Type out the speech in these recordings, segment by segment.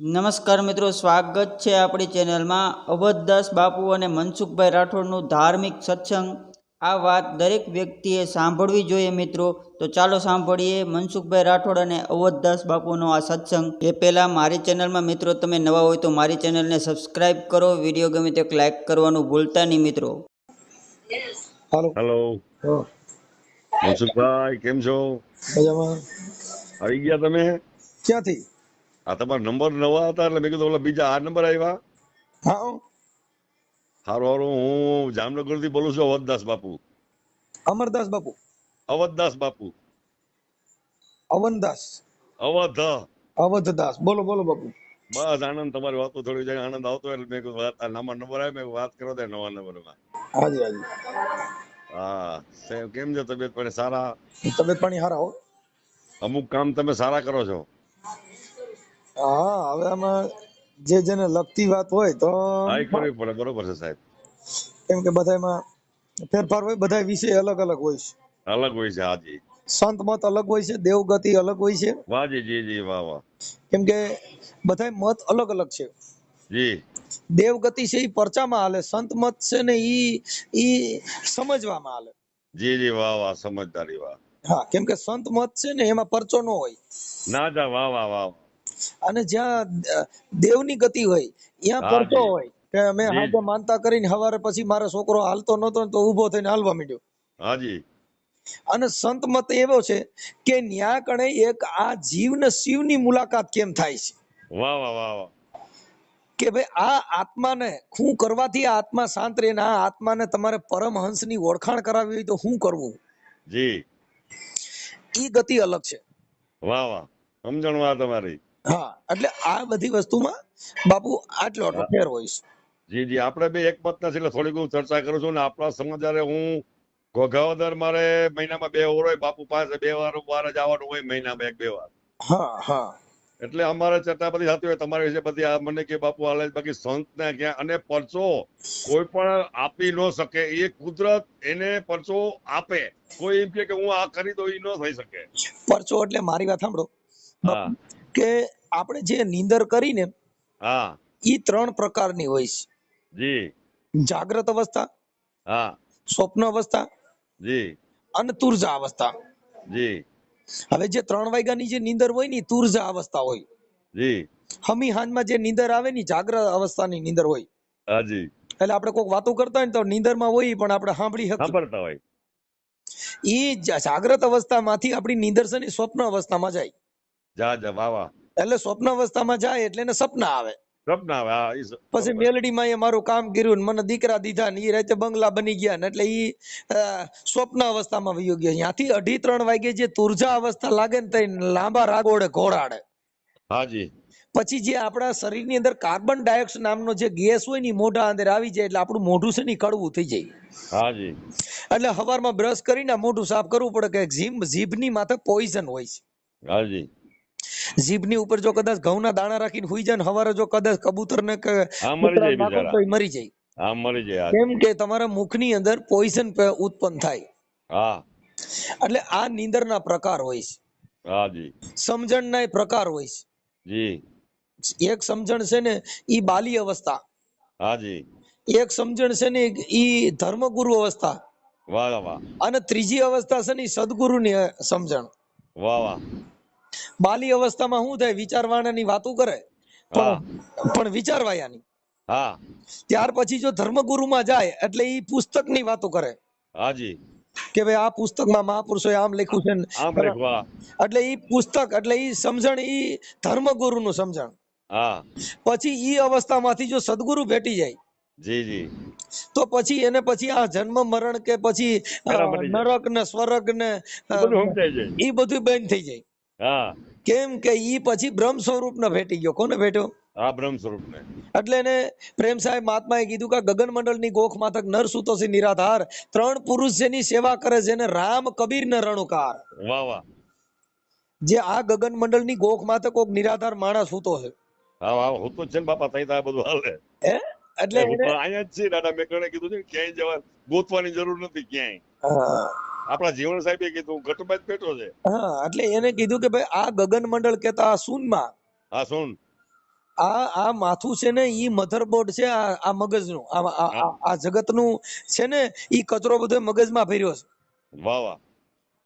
નમસ્કાર મિત્રો, સ્વાગત છે આપણી ચેનલમાં. અવધદાસ બાપુ અને મનસુખભાઈ રાઠોડનું ધાર્મિક સત્સંગ. આ વાત દરેક વ્યક્તિએ સાંભળવી જોઈએ મિત્રો. તો ચાલો સાંભળીએ મનસુખભાઈ રાઠોડ અને અવધદાસ બાપુનો આ સત્સંગ. એ પહેલાં મારી ચેનલમાં મિત્રો તમે નવા હોય તો મારી ચેનલને સબસ્ક્રાઈબ કરો. વિડીયો ગમે તો લાઈક કરવાનું ભૂલતા નહીં મિત્રો. હાલો. હેલો મનસુખભાઈ, કેમ છો? મજામાં. આવી ગયા તમે? ક્યાંથી? આ તમારા નંબર નવા હતા એટલે મેં કીધું ઓલા બીજા આ નંબર આવ્યા. હા, હારું હારું, હું જામનગર થી બોલું છું. અવધદાસ બાપુ. અમરદાસ બાપુ. અવધદાસ બાપુ. અવનદાસ. અવધદાસ. બોલો બોલો બાપુ. બસ આનંદ, તમારી વાતો થોડી જાય આનંદ આવતો એટલે મેં કીધું આ નંબર આવ્યો, મેં વાત કરો દે નવા નંબરમાં. હાજી હાજી. હા, કેમ છે તબિયત પાણી સારા? તબિયત પાણી સારા હો. અમુક કામ તમે સારા કરો છો. હા, હવે આમાં જેને લગતી વાત હોય તો હા, એ કરવી પડે. બરોબર છે સાહેબ. કેમ કે બધામાં ફેરફાર હોય, બધા વિષય અલગ અલગ હોય છે. અલગ હોય છે. હાજી. સંત મત અલગ હોય છે, દેવગતિ અલગ હોય છે. વાહ જી જી, વાહ વાહ. કેમ કે બધા મત અલગ અલગ છે. જી. દેવગતિ છે એ પરચામાં હાલે, સંત મત છે ને ઈ સમજવામાં હાલે. જી જી, વાહ વાહ, સમજદારી, વાહ. હા, કેમ કે સંત મત છે ને એમાં પરચો ન હોય. ના જા, વાહ વાહ વાહ. અને જ્યાં દેવની ગતિ હોય ત્યાં પરચો હાજી હોય કે મેં જી હાજે માનતા કરીને હવારે પછી મારો છોકરો હાલતો નતો તો ઊભો થઈને હાલવા માંડ્યો. હાજી. અને સંત મત એવો છે કે ન્યા કણે એક આ જીવ ને શિવ ની મુલાકાત કેમ થાય છે. વાહ વાહ વાહ વાહ. કે ભાઈ આ આત્માને શું કરવાથી આ આત્મા શાંત રહે ને આ આત્માને તમારે પરમહંસ ની ઓળખાણ કરાવી હોય તો શું કરવું, જી. ઈ ગતિ અલગ છે. વાહ વાહ, સમજણ વાહ તમારી. હા, એટલે આ બધી વસ્તુમાં બાપુ આટલો ફેર હોય છે. જી જી, આપણે બે એક મત નથી એટલે થોડીક હું ચર્ચા કરું છું ને આપણા સમાચારે હું ઘોઘાવદર મારે મહિનામાં 2 વાર હોય બાપુ પાસે 2 વાર જવાનું હોય મહિનામાં 1-2 વાર. હા હા. એટલે અમારે ચર્ચા બધી થતી હોય તમારી વિશે બધી. આ મને કે બાપુ હાલે બાકી સંત ને ક્યાં અને પરચો કોઈ પણ આપી ન શકે. એ કુદરત એને પરચો આપે. કોઈ એમ કે હું આ કરી દઉં, એ ન થઈ શકે. પરચો એટલે મારી વાત સાંભળો હા. બાપુ, કે આપણે જે નીંદર કરીને હા. ઈ 3 પ્રકારની હોય છે. જી. જાગ્રત અવસ્થા, હા. સ્વપ્ન અવસ્થા જી. અને તુર્જા અવસ્થા. જી. હવે જે 3 વાગ્યાની જે નીંદર હોય ને તુર્જા અવસ્થા હોય. જી. હમી હાંજમાં જે નીંદર આવે ને જાગ્રત અવસ્થાની નીંદર હોય. હાજી. એટલે આપણે કોઈક વાતો કરતા હોય ને તો નીંદરમાં હોય પણ આપણે સાંભળી શકીએ. સાંભળતા હોય. ઈ જાગ્રત અવસ્થામાંથી આપણી નીંદર છે ને સ્વપ્ન અવસ્થામાં જાય. જા જા, વાહ વાહ. એટલે સ્વપ્ન અવસ્થામાં જાય એટલે એને સપના આવે. સપના આવે. હા, પછી બરોબર. મેલડીમાં એ મારું કામ કર્યું ને મને દીકરા દીધા ને એ રાતે બંગલા બની ગયા ને એટલે ઈ સ્વપ્ન અવસ્થામાં વયો ગયો. ત્યાંથી 2:30-3 વાગે જે તુર્જા અવસ્થા લાગે ને તે લાંબા રાગોડે ઘોડાડે. હાજી. પછી જે આપણા શરીરની અંદર કાર્બન ડાયોક્સાઇડ નામનો જે ગેસ હોય ને મોઢા અંદર આવી જાય એટલે આપણું મોઢું છે ને કડવું થઈ જાય. હાજી. એટલે સવારમાં બ્રશ કરીને મોઢું સાફ કરવું પડે કે જીભની માથે પોઈઝન હોય છે. હાજી. જીભની ઉપર જો કદાચ ઘઉંના દાણા રાખીને હુઈ જાય ને સવારે જો કદાચ કબૂતરને કે હા, મરી કૂતરાને જાય નાખો બિચારા. તો એ મરી જાય. હા, મરી જાય. કેમ હાજી. કે તમારા મુખની અંદર પોઈઝન ઉત્પન્ન થાય. હા. એટલે આ નીંદરના પ્રકાર હોય છે. હાજી. સમજણના પ્રકાર હોય જી. છે. એક સમજણ છે ને ઈ બાલી અવસ્થા. હાજી. એક સમજણ છે ને ઈ ધર્મગુરુ અવસ્થા. વાહ વાહ. અને ત્રીજી અવસ્થા છે ને સદગુરુની સમજણ. વાહ વાહ. બાલી અવસ્થામાં શું થાય, વિચારવાણાની વાતો કરે હા. પણ વિચારવાયાની. હા. ત્યાર પછી જો ધર્મગુરુમાં જાય એટલે ઈ પુસ્તકની વાતો કરે હાજી. કે ભાઈ આ પુસ્તકમાં મહાપુરુષોએ આમ લખ્યું છે ને આમ લખ. વાહ. એટલે ઈ પુસ્તક એટલે ઈ સમજણ ઈ ધર્મગુરુનું સમજણ. હા. પછી ઈ અવસ્થામાંથી જો સદગુરુ ભેટી જાય જી જી, તો પછી એને પછી આ જન્મ મરણ કે પછી પેલા મટી જાય. નરક ને સ્વર્ગ ને એ બધું સમજાય જાય. ઈ બધું બંધ થઈ જાય. હા. કેમ કે ઈ પછી બ્રહ્મ સ્વરૂપ ને ભેટી ગયો. કોને ભેટ્યો? આ બ્રહ્મ સ્વરૂપ ને. એટલે એને પ્રેમ સાહેબ મહાત્માએ કીધું કે ગગન મંડળ ની ગોખ માથક નર સૂતો છે નિરાધાર, 3 પુરુષ જેની સેવા કરે છે એને રામ કબીર ને રણુકાર. વાહ વાહ. જે આ ગગન મંડળ ની ગોખ માથે કોક નિરાધાર માણસ સૂતો છે. હા હા, હું તો છે ને બાપા, થઈ બધું હાલે. હે એટલે હું એને તો અહીંયા જ છે દાદા. મેં કણે કીધું છે ક્યાંય જવા ગોતવાની જરૂર નથી ક્યાંય. હા આપણા જીવન સાહેબે કીધું ઘટમાં જ બેઠો છે. હા, એટલે એને કીધું કે ભાઈ આ ગગન મંડળ કેતા આ શૂન્યમાં હા, સુન. આ માથું છે ને ઈ મધરબોર્ડ છે આ મગજનું આ જગતનું છે ને ઈ કચરો બધો મગજમાં ભર્યો છે. વાહ વાહ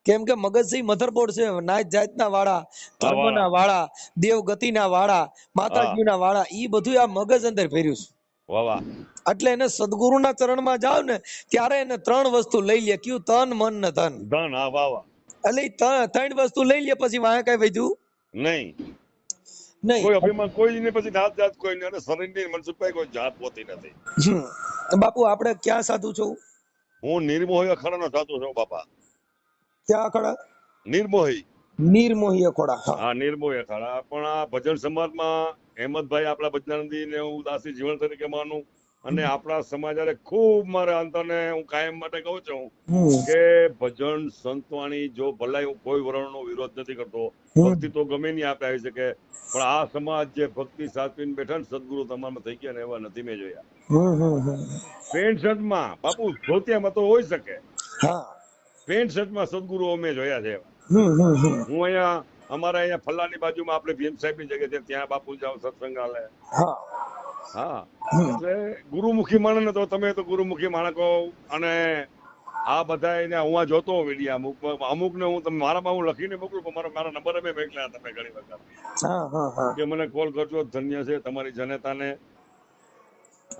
કેમ કે મગજ છે મધરબોર્ડ છે, નાત જાતના વાળા, ધર્મના વાળા, દેવ ગતિના વાળા, માતાજીના વાળા, ઈ બધું આ મગજ અંદર ભર્યું છે. વાહ વાહ એટલે એને સદગુરુના ચરણમાં જાવ ને ત્યારે એને 3 વસ્તુ લઈ લે, કયું તન મન ને ધન. ધન. હા વાહ વાહ એટલે ઈ 3 વસ્તુ લઈ લે પછી વાંહે કઈ વધ્યું નહીં. નહીં. કોઈ અભિમાન કોઈ ને પછી જાત જાત કોઈ નહીં, અને શરીરની મનસુખભાઈ કોઈ જાત હોતી નથી. બાપુ આપણે ક્યાં સાધુ છો? હું નિર્મોહી અખાડાનો સાધુ છું બાપા. ક્યાં અખાડા? નિર્મોહી. નિર્મોહી અખોડા. હા નિર્મોહી અખાડા. પણ આ ભજન સમાજમાં હેમંતભાઈ આપણા ભજનાનંદી ને હું દાસી જીવન તરીકે માનું, અને આપણા સમાજ હારે ખૂબ મારે અંતરને હું કાયમ માટે કહું છું કે ભજન સંતવાણી જો ભલાઈ હું કોઈ વર્ણનો વિરોધ નથી કરતો, ભક્તિ તો ગમે નહીં આપણે આવી શકે, પણ આ સમાજ જે ભક્તિ સાચવીને બેઠા ને સદગુરુ તમારામાં થઈ ગયા ને એવા નથી મેં જોયા. પેન્ટ શર્ટમાં બાપુ ધોતિયામાં તો હોઈ શકે, પેન્ટ શર્ટમાં સદગુરુ અમે જોયા છે. હું અહીંયા અમારા અહીંયા ફલ્લાની બાજુમાં આપણે ભીમ સાહેબ ની જગ્યાએ છે ત્યાં બાપુ જાવ સત્સંગાલય. હા એટલે ગુરુમુખી માણસ ને તો તમે તો ગુરુમુખી માણસ કહો, અને આ બધા એને હું જોતો વિડીયો અમુક ને હું મારામાં હું લખીને મોકલું, પણ મારા નંબર મેં મોકલ્યા તમે ઘણી વખત કે મને કોલ કરજો, ધન્ય છે તમારી જનતાને.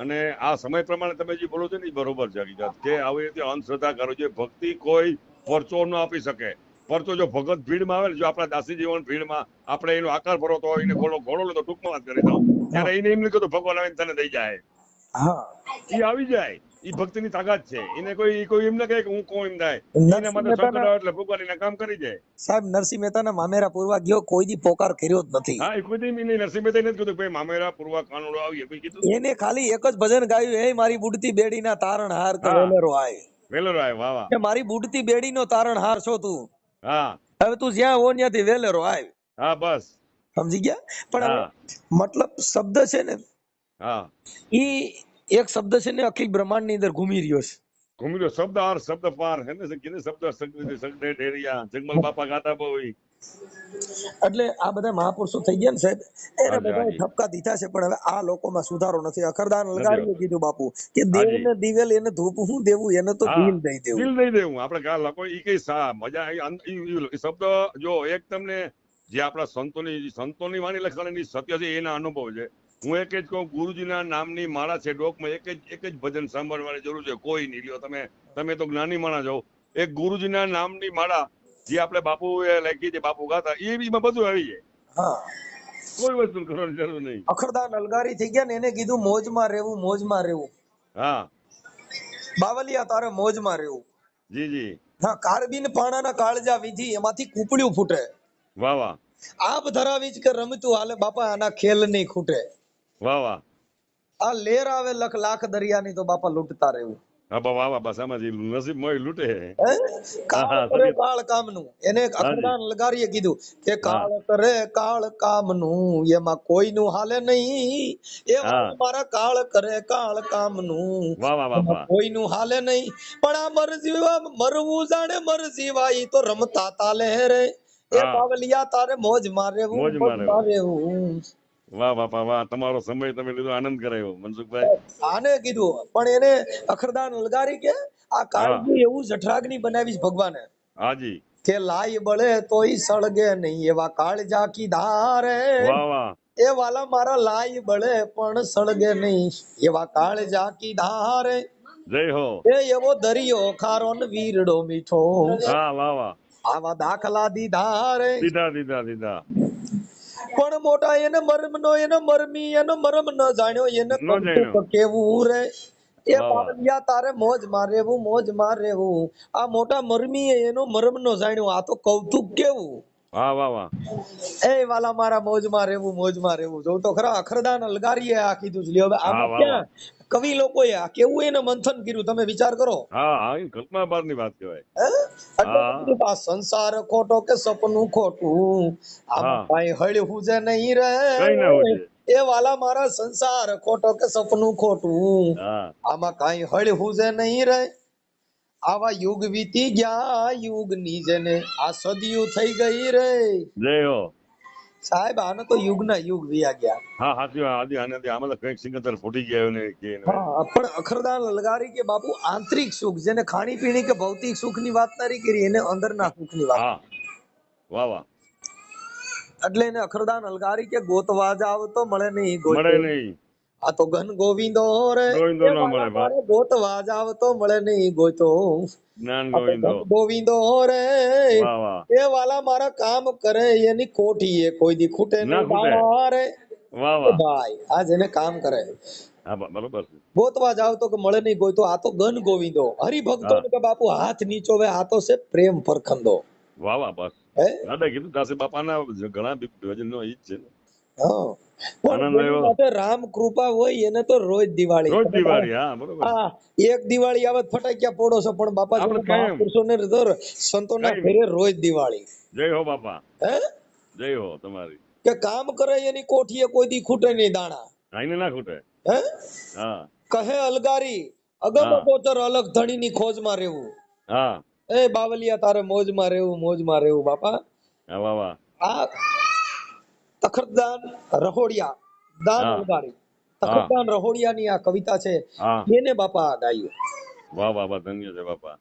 અને આ સમય પ્રમાણે તમે જે બોલો છો ને એ બરોબર છે હકીકત, કે આવી રીતે અંધશ્રદ્ધા કરો છો. ભક્તિ કોઈ પરચો ન આપી શકે. પરચો જો ભગત ભીડમાં આવે ને, જો આપણા દાસી જીવન ભીડમાં આપણે એનો આકાર ભરો તો એને ઘોડો લો તો ટૂંકમાં વાત કરી દઉં, ત્યારે એને એમ નહીં કીધું ભગવાન આવીને તને દઈ જાય, એ આવી જાય. એ ભક્તિ ની તાકાત છે. એને કોઈ એમ ના કહે કે હું કોણ એમ થાય, એના માટે સંકટ આવે એટલે ભગવાન એના કામ કરી જાય. સાહેબ નરસિંહ મહેતાના મામેરા પૂરવા ગયો, કોઈ દી પોકાર કર્યો જ નથી. હા એ કોઈ દી નરસિંહ મહેતા નથી કીધું ભાઈ મામેરા પૂરવા કાનુડો આવી કોઈ કીધું. એને ખાલી એક જ ભજન ગાયું, હે મારી બુડતી બેડીના તારણહાર તો વેલેરો આય. વેલેરો આય. વાહ વાહ. કે મારી બુડતી બેડીનો તારણહાર છો તું. હા હવે તું જ્યાં હો ત્યાંથી વેલેરો આય. હા બસ સમજી ગયા? પણ મતલબ શબ્દ છે ને, હા ઈ એક શબ્દ છે ને અખિલ બ્રહ્માંડ ની અંદર ઘૂમી રહ્યો છે. ઘૂમી રહ્યો શબ્દ આર શબ્દ પાર હે ને, કીધું શબ્દ સગડે ઢેરિયા જગમલ બાપા ગાતા બહુ. એટલે આ બધા મહાપુરુષો થઈ ગયા ને સાહેબ, એને બધા ઠપકા દીધા છે, પણ હવે આ લોકોમાં સુધારો નથી. અખરદાન લગાડીએ કીધું બાપુ કે દેવ ને દિવેલ એને ધૂપ હું દેવું, એને તો દિલ દઈ દેવું. દિલ દઈ દેવું. આપણે કા લોકો ઈ કઈ મજા શબ્દ જો એક તમને જે આપણા સંતોની વાણી લખાણેલી સત્ય છે એના અનુભવ છે. હું એક જ કહું, ગુરુજીના નામની માળા છે ડોકમાં, એક જ ભજન સાંભળવાની જરૂર છે, કોઈ નહીં લ્યો. તમે તો જ્ઞાની માણસ છો. એક ગુરુજીના નામની માળા જે આપણે બાપુ એ લખી છે, બાપુ ગાતા, એમાં બધું આવી જાય. કોઈ વસ્તુ કરવાની જરૂર નહીં. અખરદાન અલગારી થઈ ગયા ને, એને કીધું મોજમાં રહેવું, મોજમાં રહેવું. હા બાવલિયા તારે મોજમાં રહેવું. જી જી. હા કારબીન પાણાના કાળજા વિધિ, એમાંથી કૂપડ્યું ફૂટે. વાહ વાહ. આપ ધરાવી જ કે રમતું હાલે બાપા, આના ખેલ નહીં ખૂટે. વાહ વાહ. આ લેર આવે લખ લાખ દરિયાની તો બાપા લૂંટતા રહેવું. હા વાહ વાહ. બસ આમાં નસીબ મોય લૂંટે. કાળ કામનું, એને અખરદાન લગારીએ કીધું કે કાળ કરે કાળ કામનું, એમાં કોઈનું હાલે નહીં. એ મારા કાળ કરે કાળ કામનું, કોઈનું હાલે નહીં. પણ આ મરવું જાણે મર જીવાય તો રમતા તાલે રે. એ બાવલિયા તારે મોજ મારે રહેવું. વાહ વાહ વાહ. તમારો સમય તમે લીધો, આનંદ કરાયો મનસુખભાઈ. આને કીધું, પણ એને અખરદાન લગારી કે આ કાળજી એવું જઠરાગ્નિ બનાવી ભગવાને. હાજી. કે લાઈ બળે તોય સળગે નહીં, એવા કાળજા કી ધારે. વાહ વાહ. એ વાલા મારા લાઈ બળે પણ સળગે નહીં, એવા કાળજા કી ધારે. જય હો. એ એવો દરિયો ખારો ને વીરડો મીઠો. હા વાહ વાહ. આવા દાખલા દીધા રે. દીધા. પણ મોટા એને મરમ ન જાણ્યો, એને કેવું રે. એ બાવલિયા તારે મોજ માં રહેવું. આ મોટા મરમી એનો મરમ નો જાણ્યો, આ તો કૌતુક કેવું. વાહ વાહ વાહ. એ વાલા મારા મોજમાં રહેવું. જો તો ખરા અખરદાન અલગારીએ આ કીધું છે. હવે આમાં ક્યાં કવિ લોકોએ આ કેવું એને મંથન કર્યું, તમે વિચાર કરો. કલ્પના બહારની વાત કહેવાય. આ સંસાર ખોટો કે સપનું ખોટું, આમાં કઈ હળવું છે નહીં રે. એ વાલા મારા સંસાર ખોટો કે સપનું ખોટું, આમાં કઈ હળવું છે નહીં રે. આવા યુગ વીતી ગયા, યુગ ની જેને આ સદીયું થઈ ગઈ રે. જય હો. સાહેબ આનો તો યુગના યુગ વિયા ગયા. હા સાચી વાત. આદિ આનાથી આમાં તો કંઈક સિંગતર ફૂટી ગયા ને કે હા પણ અખરદાન લલગારી કે બાપુ આંતરિક સુખ, જેને ખાણી પીણી કે ભૌતિક સુખ ની વાત નથી કરી, એને અંદરના સુખ ની વાત. હા વાહ વાહ. એટલે એને અખરદાન અલગારી કે ગોતવા જાવ તો મળે નહીં મળે ગોતો. નહીં. આ તો ઘન ગોવિંદો રે ગોવિંદો એ ન વાલા મળે મારે ગોતવા જાવ તો મળે નહીં ગોતો. જ્ઞાન આ તો ગોવિંદો. ઘન ગોવિંદો રે વાહ વાહ. એ વાલા મારા કામ કરે એની કોઠી એ કોઈ દી ખૂટે ના નહીં ખૂટે. દાણા રે. વાહ એ વાહ. ભાઈ આ જેને કામ કરે હા બરોબર છે. ગોતવા જાવ તો કે મળે નહીં ગોતો. આ તો ગન ગોવિંદો હરિભક્તો હા ને કે બાપુ હાથ નીચો વે, આ તો છે પ્રેમ પરખંદો. વાહ વાહ બસ. હે દાદા કીધું દાસે બાપાના ઘણા ભજનનો ઈ જ છે ને. હા પણ આનંદ જેની આવ્યો. માટે રામ કૃપા હોય એને તો રોજ દિવાળી. રોજ તમે દિવાળી. હા બરોબર. હા એક દિવાળી આવે તો ફટાકિયા ફોડો છો, પણ બાપા આપણે જેને કેમ મહાપુરુષો ને સંતોના કઈ ઘરે નહીં. રોજ દિવાળી. જય હો બાપા. હે જય હો તમારી. કે કામ કરે એની કોઠીએ કોઈ દી ખૂટે નહીં દાણા. આઈને ના ખૂટે. હે હા કહે અલગારી અગમ હા ગોચર અલગ ધણીની ખોજમાં રહેવું. હા એ બાવલિયા તારે મોજમાં રહેવું બાપા. હા વાહ વાહ. આ તખતદાન રહોડિયા દાન હા અલગારી હા તખતદાન રહોડિયાની આ કવિતા છે, હા એને બાપા આ ગાયું. વાહ વાહ વાહ. ધન્ય છે બાપા.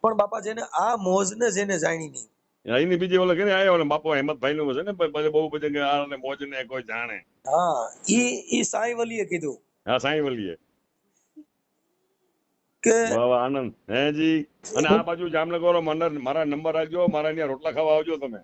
પણ બાપા જેને આ મોજને જેને જાણી નહીં. અહીંની બીજી ઓલા કે આયો ઓલા બાપા હેમંતભાઈ નું છે ને પછી બહુ બધે કે આ ને મોજ ને કોઈ જાણે. હા ઈ સાઈ વલીએ કીધું હા સાંઈ વલીએ. કે વાહ વાહ આનંદ. હે જી. અને આ બાજુ જામનગર મારા નંબર આવજો, મારા અહીંયા રોટલા ખાવા આવજો તમે.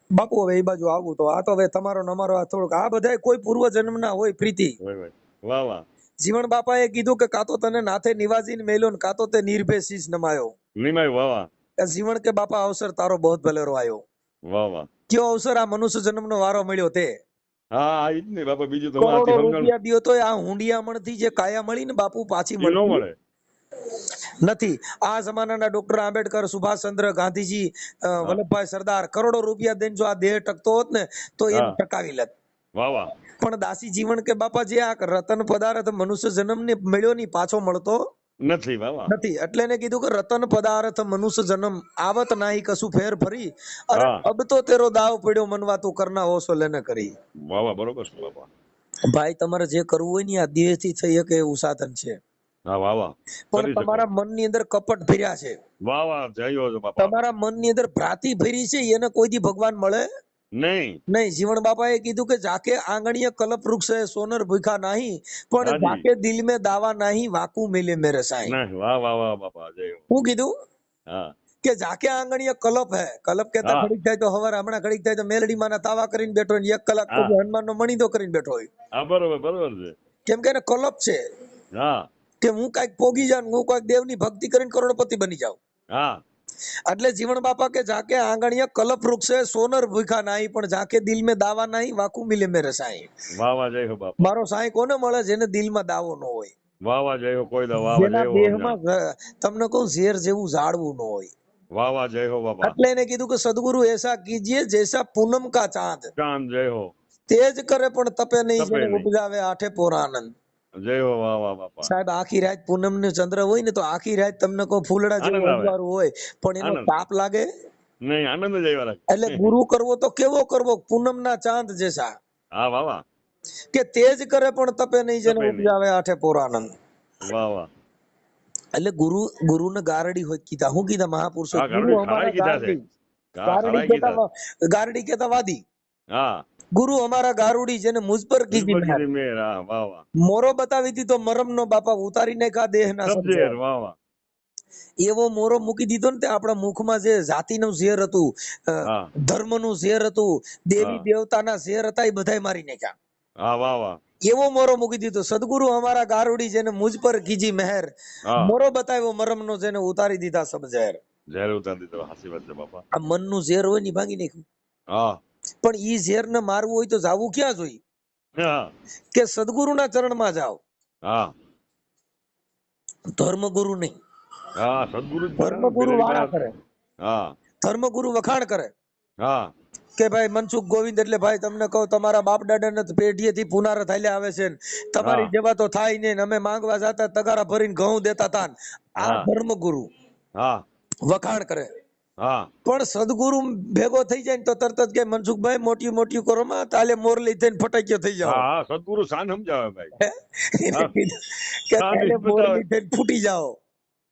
બાપુ હવે એ બાજુ આવું તો આ તો હવે તમારો ને અમારો આ થોડુંક આ બધા કોઈ પૂર્વ જન્મના હોય પ્રીતિ. હોય વાહ વાહ. જીવણ બાપાએ કીધું કે કાં તો તને નાથે નિવાજીને મેલ્યો ને કાં તો તે નિર્ભય શીશ નમાયો. નિમાય વાહ વાહ. કે જીવણ કે બાપા અવસર તારો બહુ ભલેરો આવ્યો. વાહ વાહ. કયો અવસર આ મનુષ્ય જન્મનો વારો મળ્યો તે. હા ઈ જ ને બાપા. બીજું તો કરોડો આથી સમજણ રૂપિયા દિયો તો આ હુંડિયામણ થી જે કાયા મળી ને બાપુ પાછી એ ન મળતી મળે. નથી. આ જમાનાના ડોક્ટર આંબેડકર, સુભાષચંદ્ર ગાંધીજી, વલ્લભભાઈ સરદાર કરોડો રૂપિયા દઈને જો આ દેહ ટકતો હોત ને તો એને હા ટકાવી લેત. વાહ વાહ. પણ દાસી જીવન કે બાપા જે આ રતન પદાર્થ મનુષ્ય જન્મ ને મળ્યો ની પાછો મળતો નથી વાહ વાહ. નથી. એટલે એને કીધું કે રતન પદાર્થ મનુષ્ય જન્મ આવત નાહી કશું ફેર ફરી, અરે હા અબ તો તેરો દાવ પડ્યો મનવા તું કરના હોશો લેને કરી. વાહ વાહ બરોબર છે બાપા. ભાઈ તમારે જે કરવું હોય ને આ દેહ થી થઈ શકે એવું સાધન છે, હા વાહ વાહ. પણ કરી તમારા શકાય. મનની અંદર કપટ ભર્યા છે, વાહ વાહ. જય હો બાપા. તમારા મનની અંદર ભ્રાંતિ ભરી છે, એને કોઈ દી ભગવાન મળે નહીં. નહીં. જીવણ બાપાએ કીધું કે જાકે આંગણીય કલ્પ વૃક્ષ હે સોનર ભૂખા નહીં, પણ હાજી. જાકે દિલ में દાવા નહીં વાકુ મિલે મેરે સાईं. ના વાહ વાહ વાહ બાપા. જય હો. હું કીધું હા કે જાકે આંગણીય કલપ હે, કલપ કેતા હા ઘડીક થાય તો હવાર હમણાં ઘડીક થાય તો મેલડી માના તાવા કરીને બેઠો હોય, 1 કલાક હા પછી હનુમાન નો મણીદો કરીને બેઠો હોય. હા બરોબર બરોબર છે. કેમ કે એને કલપ છે હા કે હું કાંઈક પોગી જાઉં, હું કાંઈક દેવની ભક્તિ કરીને કરોડપતિ બની જાઉં. હા એટલે જીવણ બાપા કે જાકે આંગણીય કલપ વૃક્ષ હે સોનર ભૂખા નહીં, પણ જાકે દિલ में દાવા નહીં વાકુ મિલે મેરે સાईं. વાહ વાહ. જય હો બાપા. મારો સાईं કોને મળે? જેને દિલમાં દાવો ન હોય, વાહ વાહ. જય હો કોઈ દા. વાહ વાહ. જેના જય હો અજાણ. દેહમાં તમને કહું ઝેર જેવું ઝાડવું ન હોય. વાહ વાહ. જય હો બાપા. એટલે એને કીધું કે સદગુરુ એસા કીજીએ જૈસા પૂનમ કા ચાંદ, ચાંદ. જય હો. તેજ કરે પણ તપે નહીં, તપે જેને નહીં. ઉપજાવે આઠે પોર આનંદ. જય હો. વાહ વાહ બાપા. સાહેબ આખી રાત પૂનમ ને ચંદ્ર હોય ને તો આખી રાત તમને કહું ફૂલડા જેવું આનંદ આવે. અંધારું હોય, પણ એનો આનંદ. તાપ લાગે. નહીં આનંદ જ આવ્યા એટલે રાખે. ગુરુ કરવો તો કેવો કરવો? પૂનમ ના ચાંદ જેસા, હા વાહ વાહ. કે તેજ કરે પણ તપે નહીં, જેને તપે નહીં. ઉપજાવે આઠે પોર આનંદ. વાહ વાહ. એટલે ગુરુને ગારડી હોય કીધા. હું કીધા મહાપુરુષો? હા ગુરુ ઘરડી અમારા ખરાઈ કીધા છે. ગારડી. હા ખરાઈ કીધા. ગારડી કેતા વાદી. હા ગુરુ અમારા ગારુડી, જેને મુझ પર કીધી બિલકુલ મહેર. કીધી મેર. હા વાહ વાહ. મોરો બતાવી દીધો મરમ નો બાપા, ઉતારીને કા દેહ ના સમજે. સમજેર. વાહ વાહ. એવો મોરો મૂકી દીધો ને તે આપણા મુખમાં જે જાતિનું ઝેર હતું, હા ધર્મનું ઝેર હતું, દેવી હા દેવતાના ઝેર હતા, એ બધાય મારી નાખ્યા. હા વાહ વાહ. એવો મોરો મૂકી દીધો. સદગુરુ અમારા ગારુડી, જેને મુझ પર કીજી મહેર. હા મોરો બતાવ્યો મરમનો, જેને ઉતારી દીધા સબ ઝેર. ઝેર ઉતારી દીધો. હાચી વાત છે બાપા. આ મનનું ઝેર હોય ને ઈ ભાંગી નાખ્યું. હા પણ ઈ ઝેર ને મારવું હોય તો જાવું ક્યાં જોઈએ? હા કે સદગુરુના ચરણમાં જાઓ. હા ધર્મગુરુ નહીં. હા. સદગુરુ જ બધા ધર્મગુરુ બિલાડી વારા બહાર. કરે, હા ધર્મગુરુ વખાણ કરે હા કે ભાઈ મનસુખ ગોવિંદ, એટલે ભાઈ તમને કહું તમારા બાપ દાદાને પેઢીએથી પુનાર થાલ્યા આવે છે, હા તમારી જેવા તો થાય નહીં. અમે માંગવા જતા તગારા ભરીને ઘઉં દેતા હતા. આ હા ધર્મગુરુ હા વખાણ કરે. હા પણ સદગુરુ ભેગો થઈ જાય ને તો તરત જ કે મનસુખભાઈ મોટી મોટી કરો માં તાલે મોરલી થઈને ફટાક્યો થઈ જાઓ. હા સદગુરુ શાન સમજાવે ભાઈ. એને હા કીધું કે શાન તાલે બતાવે. મોરલી થઈને ફૂટી જાઓ.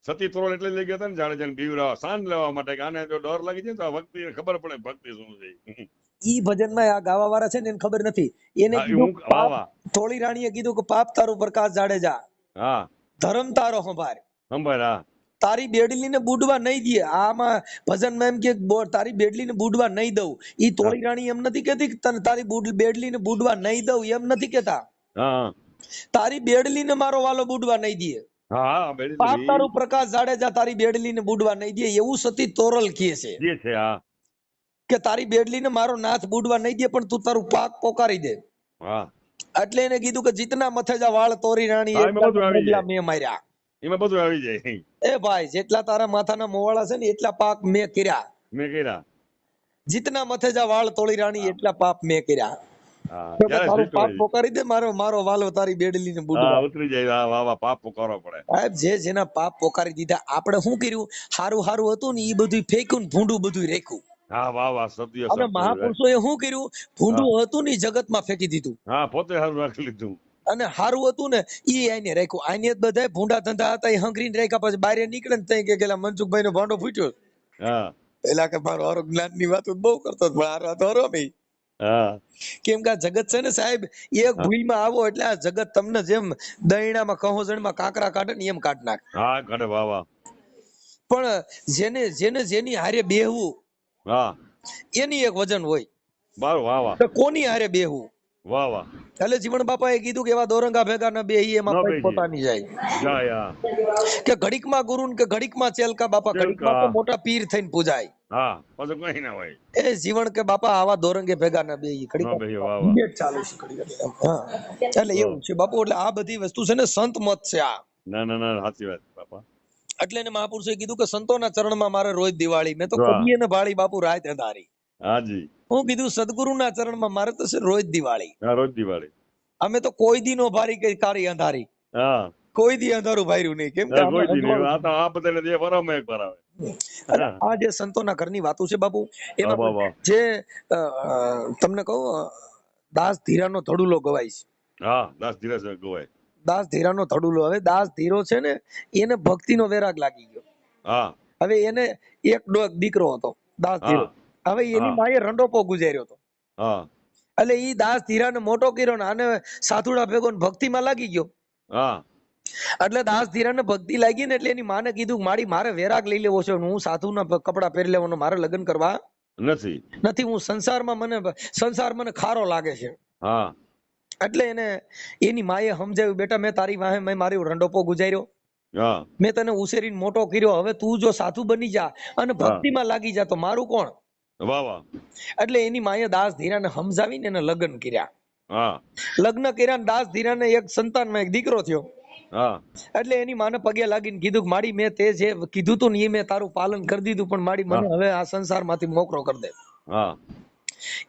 સતી તોરણ એટલે લઈ ગયા હતા ને જાણે બીવરાવા શાન લેવા માટે કે આને જો ડર લાગી જાય ને તો આ ભક્તિ ખબર પડે ભક્તિ શું છે. ઈ ભજનમાં આ ગાવા વાળા છે ને એને ખબર નથી. એને હા એ કીધું હું વાહ પાપ, વાહ. થોડી રાણીએ કીધું કે પાપ તારું પ્રકાશ જાડેજા, હા ધર્મ તારો સંભાળ, સંભાળ. હા તારી બેડલીને બુડવા નહીં દે. આમાં ભજનમાં એમ કે તારી બેડલીને બુડવા નહીં દઉં. ઈ તોળી રાણી એમ નથી કેતી કે તને તારી બેડલીને બુડવા નહીં દઉં, એમ નથી કેતા. હા તારી બેડલીને મારો વાલો બુડવા નહીં દે. હા પાપ બેડી તારું પ્રકાશ જાડેજા તારી બેડલીને બુડવા નહીં દે, એવું સતી તોરલ કહે છે જે છે. હા કે તારી બેડલીને મારો નાથ બુડવા નહીં દે, પણ તું તારું પાપ પોકારી દે. હા એટલે એને કીધું કે જીતના મથે જા વાળ તોરી રાણી, હા એમાં બધું આવી એટલા જાય. મેં માર્યા. એમાં બધું આવી જાય. એ ભાઈ જેટલા તારા માથાના મોવાળા છે ને એટલા પાપ મેં કર્યા. મેં કર્યા. જીતના મથે જા વાળ તોળી રાણી, હા એટલા પાપ મેં કર્યા. હા તો ત્યારે તારું જીતો પાપ પોકારી દે, મારો મારો વાલો તારી બેડલીને હા બુડવા. ઉતરી જાય. હા વાહ વાહ પાપ કરવો પડે. સાહેબ જે જેના પાપ પોકારી દીધા, આપણે શું કર્યું? હારું હારું હતું ને ઈ બધું ફેંક્યું ને ભૂંડું બધું રેખ્યું. હા વાહ વાહ સત્ય અને સત્ય. મહાપુરુષોએ શું કર્યું? ભૂંડું હતું ને ઈ જગતમાં ફેંકી દીધું. હા પોતે સારું રાખી લીધું. અને હારું હતું ને ઈ આઈને રાખ્યું. આઈને બધા ભૂંડા ધંધા હતા એ હંગરીને રાખ્યા. પછી બહાર નીકળે ને તઈ કે પેલા મનસુખભાઈ નો ભાંડો ફૂટ્યો. હા પેલા કે મારો હારો જ્ઞાન ની વાત બહુ કરતો હતો, પણ હારો તો હરો નહીં. હા કેમ કે આ જગત છે ને સાહેબ, એક ભૂલમાં આવો એટલે આ જગત તમને જેમ દહીણામાં કહોજણમાં કાંકરા કાઢે ને એમ કાઢ નાખે. હા કાઢે. વાહ વાહ. પણ જેને જેને જેની હારે બેહવું હા એની એક વજન હોય. બાર. વાહ વાહ. તો કોની હારે બેહવું? વાહ વાહ. એટલે જીવણ બાપાએ કીધું કે એવા દોરંગા ભેગા ન બેહી, એમાં ન પગ બેસી પોતાની જાય. જાય. હા કે ઘડીકમાં ગુરુ ને કે ઘડીકમાં ચેલકા બાપા, ઘડીકમાં તો ચેલકા. મોટા પીર થઈને પૂજાય. હા પછી કઈ ના હોય. એ જીવણ કે બાપા આવા દોરંગે ભેગા ના બેહી. ન બેસી. ઘડીકમાં વાહ વાહ. debate ચાલુ છે ઘડીક. હા એટલે એવું છે બાપુ. એટલે આ બધી વસ્તુ છે ને સંત મત છે આ. ના ના ના સાચી વાત બાપા. એટલે એને મહાપુરુષે કીધું કે સંતોના ચરણમાં મારે રોજ દિવાળી. મેં તો વાહ. કદીએ ને ભાળી બાપુ રાત અંધારી. હાજી. હું કીધું સદગુરુના ચરણમાં મારે તો છે રોજ દિવાળી. હા રોજ દિવાળી. અમે તો કોઈ દી નો ભારી કઈ કાળી અંધારી, હા કોઈ દી અંધારું ભાર્યું નહીં. કેમ કે અમે કોઈ દી નહીં. અજવાળું આ તો આ બધાને જે વરામે એક વરાવે. એટલે આ જે સંતોના ઘરની વાતો છે બાપુ, વાહ એમાં વાહ વાહ. જે અ, તમને કહું, દાસ ધીરાનો ધડુલો ગવાય છે. હા દાસ ધીરજ ગોવાય. દાસ ધીરાનો ધડુલો. હવે દાસ ધીરો છે ને એને ભક્તિનો વેરાગ લાગી ગયો. હા હવે એને એક દીકરો હતો દાસ ધીરો. હા હવે એની હા માએ રંડોપો ગુજાર્યો હતો. હા એટલે ઈ દાસ ધીરાને મોટો કર્યો ને આને સાધુડા ભેગો ને ભક્તિમાં લાગી ગયો. હા એટલે દાસ ધીરાને ભક્તિ લાગી ને એટલે એની માને કીધું મારે વેરાગ લઈ લેવો છે, હું સાધુના કપડા પહેરી લેવાનો, મારે લગ્ન કરવા નથી. નથી. હું સંસાર મને ખારો લાગે છે. હા એટલે એને એની માએ સમજાવ્યું, બેટા મેં તારી વાહે મેં મારી રંડોપો ગુજાર્યો, હા મેં તને ઉછેરીને મોટો કર્યો. હવે તું જો સાધુ બની જા અને ભક્તિમાં લાગી જા તો મારું કોણ? વાહ વાહ. એટલે એની માએ દાસ ધીરાને સમજાવીને એને લગ્ન કર્યા. હા લગ્ન કર્યા દાસ ધીરાને એક સંતાનમાં એક દીકરો થયો. હા એટલે એની માને પગે લાગીને કીધું કે માડી મેં તે જે કીધું તું ને એ મેં તારું પાલન કરી દીધું, પણ માડી મને હવે આ સંસારમાંથી મોકળો કરી દે. હા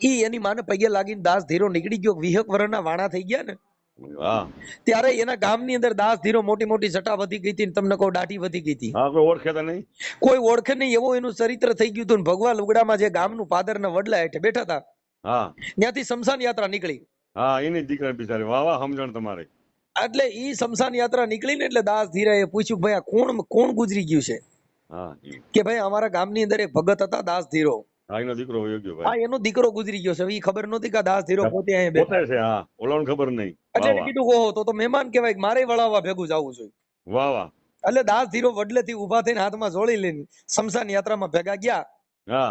ઈ એની માને પગે લાગીને દાસ ધીરો નીકળી ગયો. 20 વર્ષના વાણા થઈ ગયા ને હા ત્યારે એના ગામની અંદર દાસ ધીરો મોટી મોટી જટા વધી ગઈ હતી ને તમને કહું દાઢી વધી ગઈ હતી. હા કોઈ ઓળખેતા નહીં. કોઈ ઓળખે નહીં એવું એનું ચરિત્ર થઈ ગયું હતું. ભગવા લુગડામાં જે ગામનું પાદરના વડલા હેઠે બેઠા હતા હા ત્યાંથી શમશાન યાત્રા નીકળી. હા એની દીકરા બિચારી. વાહ વાહ સમજણ તમારે. એટલે ઈ શમશાન યાત્રા નીકળી ને એટલે દાસ ધીરાએ પૂછ્યું, ભાઈ આ કોણ ગુજરી ગયું છે? હા કે ભાઈ અમારા ગામની અંદર એક ભગત હતા દાસ ધીરો, હા એનો દીકરો વયો ગયો આ ભાઈ. એનો દીકરો ગુજરી ગયો છે. હવે ઈ ખબર નહોતી કે આ દાસ ધીરો પોતે અહીંયા બેઠા. પોતે છે. હા ઓલાને ખબર નહીં. એટલે વાહ એને વાહ. કીધું ઓહો તો મહેમાન કહેવાય, કે મારે વળાવવા ભેગું જવું જોઈએ. વાહ વાહ. એટલે દાસ ધીરો વડલેથી ઉભા થઈને હાથમાં જોડી લઈને શમશાન યાત્રામાં ભેગા ગયા. હા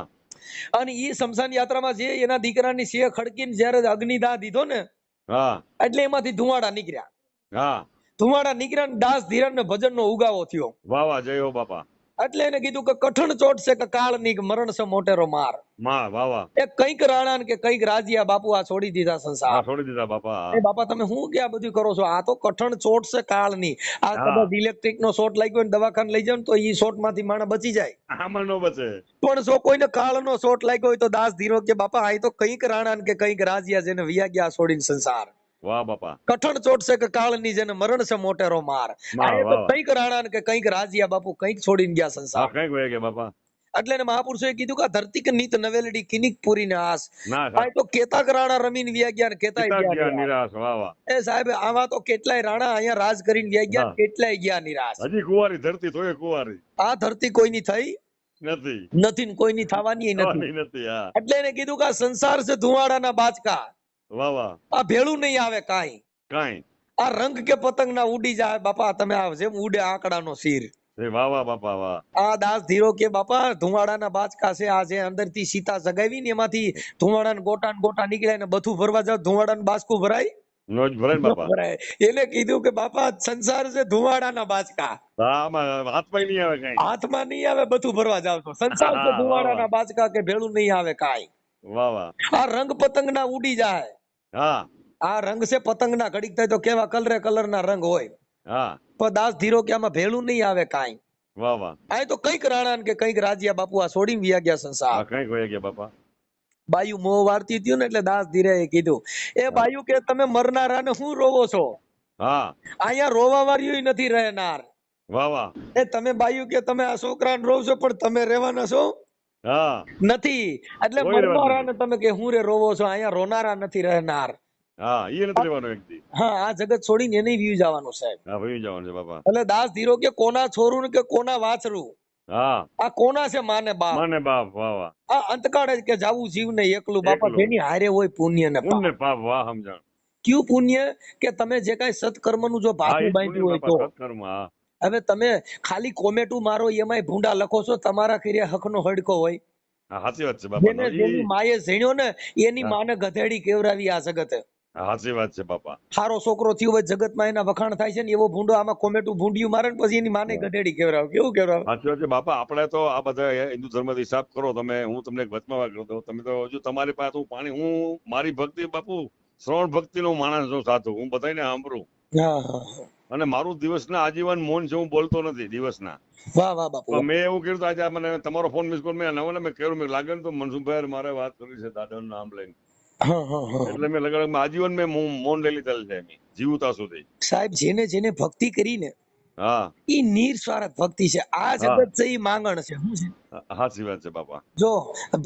અને ઈ શમશાન યાત્રામાં જે એના દીકરાની સિંહ ખડકીને જ્યારે અગ્નિદાહ દીધો ને હા એટલે એમાંથી ધુવાડા નીકળ્યા. હા ધુવાડા નીકળ્યા ને દાસ ધીરાને ભજનનો ઉગાવો થયો. વાહ વાહ. જય હો બાપા. એટલે એને કીધું કે કઠણ ચોટ છે કે કાળ ની મરણ છે મોટેરો માર. માં વાહ વાહ. એ કંઈક રાણા ને કે કંઈક રાજીયા બાપુ આ છોડી દીધા હા સંસાર. છોડી દીધા બાપા. એ બાપા તમે શું કે આ બધું કરો છો? આ તો કઠણ ચોટ છે કાળ ની. આ હા કદાચ ઇલેક્ટ્રિક નો શોટ લાગ્યો ને દવાખાને લઈ જાવ ને તો ઈ શોટ માંથી માણસ બચી જાય. આમાં નો બચે. પણ જો કોઈને કાળ નો શોટ લાગ્યો હોય તો દાસ ધીરો કે બાપા આ તો કંઈક રાણા ને કે કંઈક રાજીયા જેને વિયા ગયા છોડીને સંસાર. વાહ બાપા. કઠણ ચોટ છે કે કાળ ની જેને મરણ છે મોટેરો માર. આ વાહ તો વાહ. કંઈક રાણા ને કે કંઈક રાજીયા બાપુ કંઈક છોડીને ગયા હા સંસાર. કઈક વહી ગયા બાપા. એટલે એને મહાપુરુષોએ કીધું કે આ ધરતી કે નીત નવેલડી કિનિક પૂરી ને આસ ના આ તો કેતા રાણા રમીને વ્યા ગયા ને કેતા પિતા ગયા ગયા નિરાશ. નિરાશ. વાહ વાહ. એ સાહેબ આવા તો કેટલાય રાણા અહીંયા રાજ કરીને વ્યા ગયા ને હા. કેટલાય ગયા નિરાશ. હજી કુંવારી ધરતી તોય કુંવારી આ ધરતી કોઈની થઈ નથી. નથી ને કોઈની થવાની નથી. થવાની નથી. હા. એટલે એને કીધું કે આ સંસાર છે ધુવાડાના બાચકા, વાહ વાહ. આ ભેળું નહીં આવે કાંઈ. કાંઈ. આ રંગ કે પતંગ ના ઉડી જાય બાપા, તમે આ જેમ ઉડે આંકડાનો શીર. વાહ વાહ બાપા વાહ. આ દાસ ધીરો કે બાપા ધુવાડાના બાચકા છે. આ જે અંદર થી સીતા જગાવી ને એમાંથી ધુવાડાના ગોટા નીકળ્યા ને બધું ભરવા જાવ ધુવાડાનું બાચકું ભરાય નો જ ભરાય ને બાપા. ભરાય. એને કીધું કે બાપા સંસાર છે ધુવાડાના બાચકા, હા, આમાં હાથમાં નહીં આવે કાંઈ. હાથમાં નહીં આવે બધું ભરવા જાવ તો. સંસાર છે હા, ધુવાડાના બાચકા કે ભેળું નહીં આવે કાંઈ. વાહ વાહ. આ રંગ પતંગ ના ઉડી જાય. હા આ રંગ છે પતંગ ના, ઘડીક થાય તો કેવા કલર ના રંગ હોય. હા. પણ દાસ ધીરો કે આમાં ભેળું નહીં આવે કાંઈ. વાહ વાહ. આ તો કઈક રાણા કે કઈક રાજ્યા બાપુ આ છોડીને વ્યા ગયા સંસાર. હા, કાંઈ કોઈ ગયા બાપા. બાયુ મોહ વારતી થયું ને એટલે દાસ ધીરે કીધું, એ બાયુ કે તમે મરનારાને શું રોવો છો? હા. અહીંયા રોવા વાળ્યું નથી રહેનાર. વાહ વાહ. એ તમે બાયુ કે તમે આ છોકરાને રોવો છો પણ તમે રહેવાના છો હા. નથી. એટલે કોઈ રહેવાનું મરનારાને તમે કે હું રે રોવો છો, અહીંયા રોનારા નથી રહેનાર. હા, એ નથી રહેવાનો વ્યક્તિ. હા, આ જગત છોડીને એને વ્યુ જવાનું સાહેબ. હા, ભાઈ જવાનું છે બાપા. એટલે દાસ ધીરો કે કોના છોરું ને કે કોના વાછરું, હા. આ કોના છે માને બાપ. માને બાપ. વાહ વાહ. આ અંતકાળે જ કે જાવું જીવ ને એકલું બાપા, એકલું. જેની હારે હોય પુણ્ય ને પાપ. પુણ્ય પાપ. વાહ સમજણ. ક્યું પુણ્ય કે તમે જે કાંઈ સત્કર્મનું જો હા, ભાથું એ જ પુણ્ય બાંધ્યું હોય તો. બાપા. સત્કર્મ. હા. હવે તમે ખાલી કોમેટું મારો એમાંય ભૂંડા લખો છો, તમારા કર્યા હકનો હડકો હોય. હા, સાચી વાત છે બાપા. જેની માએ ઝીણ્યો ને એની હા. માને ગધેડી કેવરાવી આ જગતે. સાચી વાત છે બાપા. સારો છોકરો થયો હોય જગતમાં એના વખાણ થાય છે ને, એવો ભૂંડો આમાં કોમેટું ભૂંડિયું મારે ને પછી એની માને ગધેડી કેવરાવે. કેવું કેવરાવે? સાચી વાત છે બાપા. આપણે તો આ બધા હિન્દુ ધર્મ હિસાબ કરો તમે. હું તમને એક વચમાં વાત કરું. તમે તો હજુ તમારી પાસે હું પાણી, હું મારી ભક્તિ બાપુ શ્રવણ ભક્તિ નો માણસ છું સાચું. હું બધાને સાંભળું હા હા. અને મારું દિવસના આજીવન મૌન છે. હું બોલતો નથી દિવસના. વાહ વાહ બાપુ. તો મેં એવું કર્યું આજે મને તમારો ફોન મિસ કોલ મેં નવો મેં કર્યું. મેં લાગે ને તો મનસુખભાઈ મારે વાત કરી છે દાદાનું નામ લઈને. હા હા હા. એટલે મેં લગાડ આજીવન મેં મૌન લઈ લીધેલ છે જીવતા સુધી. સાહેબ જેને ભક્તિ કરીને હા ઈ નિર્સ્વાર્થ ભક્તિ છે. આ હા. જગત છે ઈ માંગણ છે. શું છે? સાચી વાત છે બાપા. જો